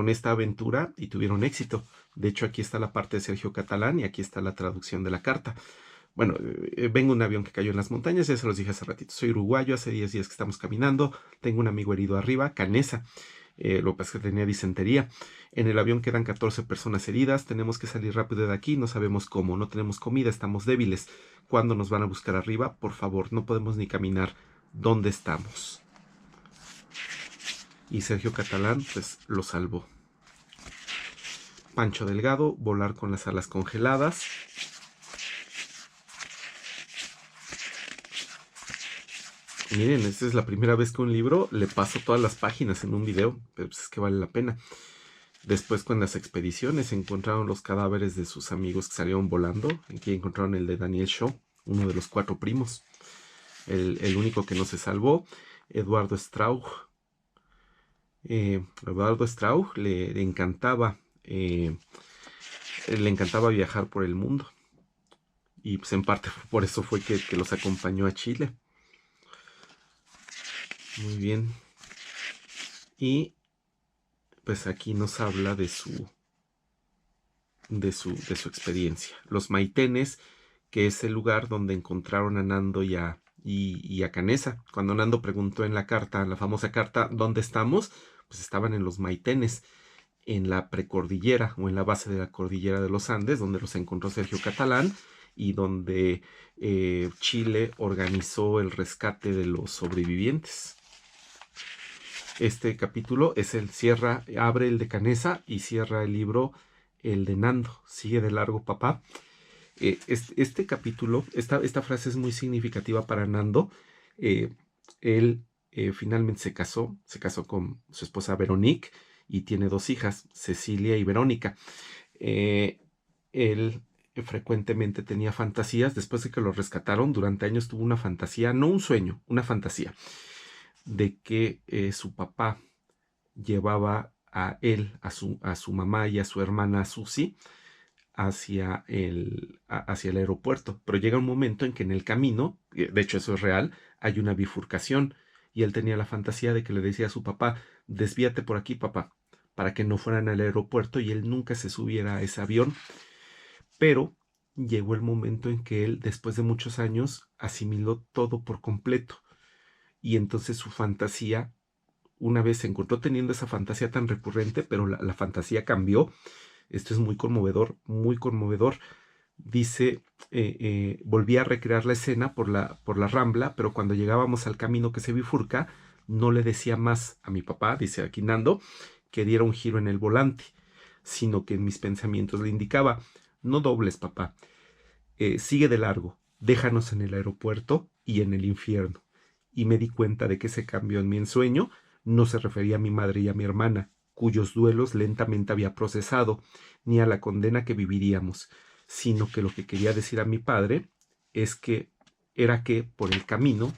esta aventura y tuvieron éxito. De hecho, aquí está la parte de Sergio Catalán y aquí está la traducción de la carta. Bueno, vengo un avión que cayó en las montañas, ya se los dije hace ratito. Soy uruguayo, hace 10 días que estamos caminando. Tengo un amigo herido arriba, Canesa. Lo que pasa es que tenía disentería. En el avión quedan 14 personas heridas. Tenemos que salir rápido de aquí. No sabemos cómo. No tenemos comida. Estamos débiles. ¿Cuándo nos van a buscar arriba? Por favor, no podemos ni caminar. ¿Dónde estamos? Y Sergio Catalán, pues, lo salvó. Pancho Delgado, volar con las alas congeladas. Miren, esta es la primera vez que un libro le paso todas las páginas en un video, pero pues es que vale la pena. Después, con las expediciones, encontraron los cadáveres de sus amigos que salieron volando. Aquí encontraron el de Daniel Shaw, uno de los 4 primos. El único que no se salvó, Eduardo Strauch. Eduardo Strauch le encantaba viajar por el mundo. Y pues en parte por eso fue que los acompañó a Chile. Muy bien. Y pues aquí nos habla de su experiencia. Los Maitenes, que es el lugar donde encontraron a Nando y a Canesa. Cuando Nando preguntó en la carta, la famosa carta, ¿dónde estamos? Pues estaban en los Maitenes, en la precordillera o en la base de la cordillera de los Andes, donde los encontró Sergio Catalán y donde Chile organizó el rescate de los sobrevivientes. Este capítulo es abre el de Canesa y cierra el libro el de Nando. Sigue de largo, papá. Este capítulo, esta frase es muy significativa para Nando. Él finalmente se casó con su esposa Veronique y tiene 2 hijas, Cecilia y Verónica. Él frecuentemente tenía fantasías. Después de que lo rescataron, durante años tuvo una fantasía, no un sueño, una fantasía, de que su papá llevaba a él, a su mamá y a su hermana Susie hacia el aeropuerto. Pero llega un momento en que en el camino, de hecho eso es real, hay una bifurcación y él tenía la fantasía de que le decía a su papá, desvíate por aquí, papá, para que no fueran al aeropuerto y él nunca se subiera a ese avión. Pero llegó el momento en que él, después de muchos años, asimiló todo por completo. Y entonces su fantasía, una vez se encontró teniendo esa fantasía tan recurrente, pero la fantasía cambió. Esto es muy conmovedor, muy conmovedor. Dice, volví a recrear la escena por la Rambla, pero cuando llegábamos al camino que se bifurca, no le decía más a mi papá, dice aquí Nando, que diera un giro en el volante, sino que en mis pensamientos le indicaba, no dobles, papá, sigue de largo, déjanos en el aeropuerto y en el infierno. Y me di cuenta de que ese cambio en mi ensueño no se refería a mi madre y a mi hermana, cuyos duelos lentamente había procesado, ni a la condena que viviríamos, sino que lo que quería decir a mi padre era que por el camino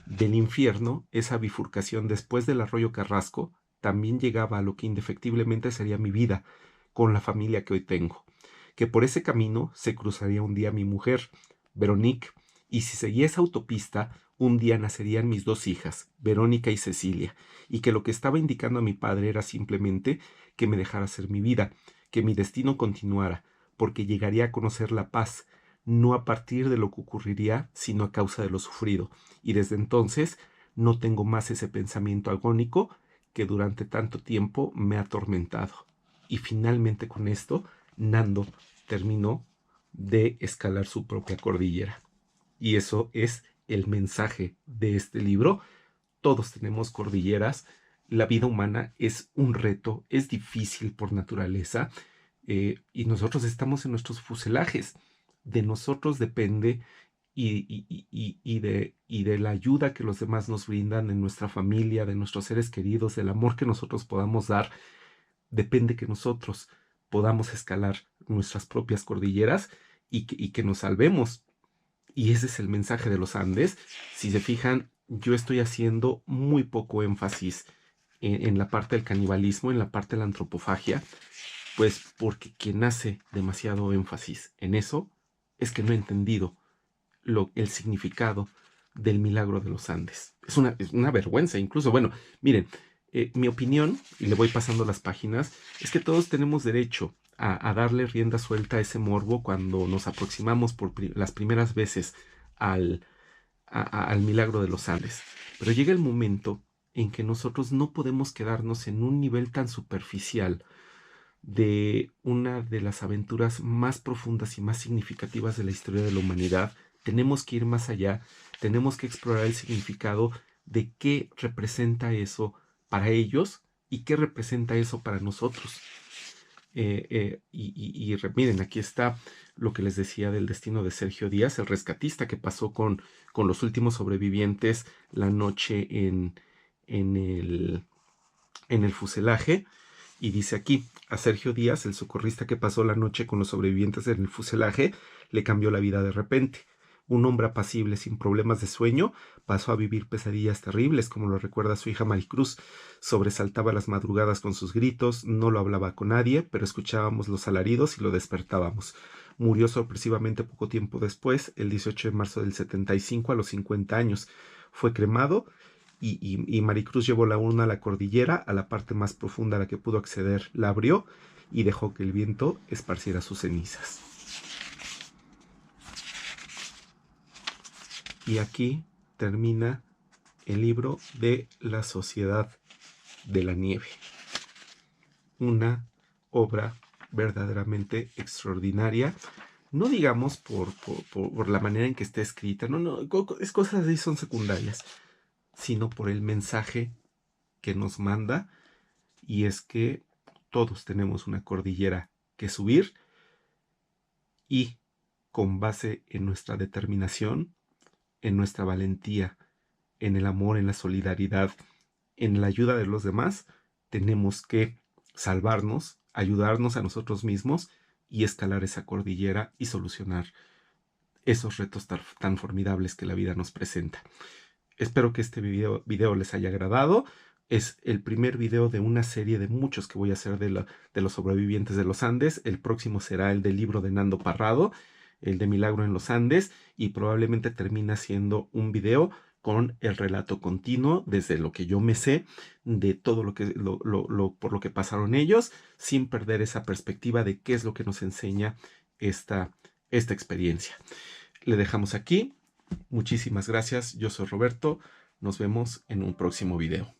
del infierno, esa bifurcación después del arroyo Carrasco, también llegaba a lo que indefectiblemente sería mi vida, con la familia que hoy tengo, que por ese camino se cruzaría un día mi mujer, Veronique, y si seguía esa autopista, un día nacerían mis 2 hijas, Verónica y Cecilia, y que lo que estaba indicando a mi padre era simplemente que me dejara hacer mi vida, que mi destino continuara, porque llegaría a conocer la paz, no a partir de lo que ocurriría, sino a causa de lo sufrido, y desde entonces no tengo más ese pensamiento agónico que durante tanto tiempo me ha atormentado. Y finalmente con esto, Nando terminó de escalar su propia cordillera. Y eso es el mensaje de este libro. Todos tenemos cordilleras. La vida humana es un reto, es difícil por naturaleza, y nosotros estamos en nuestros fuselajes. De nosotros depende y de la ayuda que los demás nos brindan en nuestra familia, de nuestros seres queridos, del amor que nosotros podamos dar, depende que nosotros podamos escalar nuestras propias cordilleras y que nos salvemos. Y ese es el mensaje de los Andes. Si se fijan, yo estoy haciendo muy poco énfasis en la parte del canibalismo, en la parte de la antropofagia, pues porque quien hace demasiado énfasis en eso es que no ha entendido el significado del milagro de los Andes. Es una vergüenza incluso. Bueno, miren, mi opinión, y le voy pasando las páginas, es que todos tenemos derecho a darle rienda suelta a ese morbo cuando nos aproximamos por las primeras veces al milagro de los Andes. Pero llega el momento en que nosotros no podemos quedarnos en un nivel tan superficial de una de las aventuras más profundas y más significativas de la historia de la humanidad. Tenemos que ir más allá, tenemos que explorar el significado de qué representa eso para ellos y qué representa eso para nosotros. Miren, aquí está lo que les decía del destino de Sergio Díaz, el rescatista que pasó con los últimos sobrevivientes la noche en el fuselaje. Y dice aquí, a Sergio Díaz, el socorrista que pasó la noche con los sobrevivientes en el fuselaje, le cambió la vida de repente. Un hombre apacible, sin problemas de sueño, pasó a vivir pesadillas terribles, como lo recuerda su hija Maricruz. Sobresaltaba las madrugadas con sus gritos, no lo hablaba con nadie, pero escuchábamos los alaridos y lo despertábamos. Murió sorpresivamente poco tiempo después, el 18 de marzo del 75, a los 50 años. Fue cremado y Maricruz llevó la urna a la cordillera, a la parte más profunda a la que pudo acceder, la abrió y dejó que el viento esparciera sus cenizas. Y aquí termina el libro de La Sociedad de la Nieve. Una obra verdaderamente extraordinaria. No digamos por la manera en que está escrita, no, es cosas así son secundarias, sino por el mensaje que nos manda, y es que todos tenemos una cordillera que subir y con base en nuestra determinación, en nuestra valentía, en el amor, en la solidaridad, en la ayuda de los demás, tenemos que salvarnos, ayudarnos a nosotros mismos y escalar esa cordillera y solucionar esos retos tan formidables que la vida nos presenta. Espero que este video les haya agradado. Es el primer video de una serie de muchos que voy a hacer de los sobrevivientes de los Andes. El próximo será el del libro de Nando Parrado, el de Milagro en los Andes, y probablemente termine siendo un video con el relato continuo desde lo que yo me sé de todo lo que por lo que pasaron ellos, sin perder esa perspectiva de qué es lo que nos enseña esta experiencia. Le dejamos aquí. Muchísimas gracias. Yo soy Roberto. Nos vemos en un próximo video.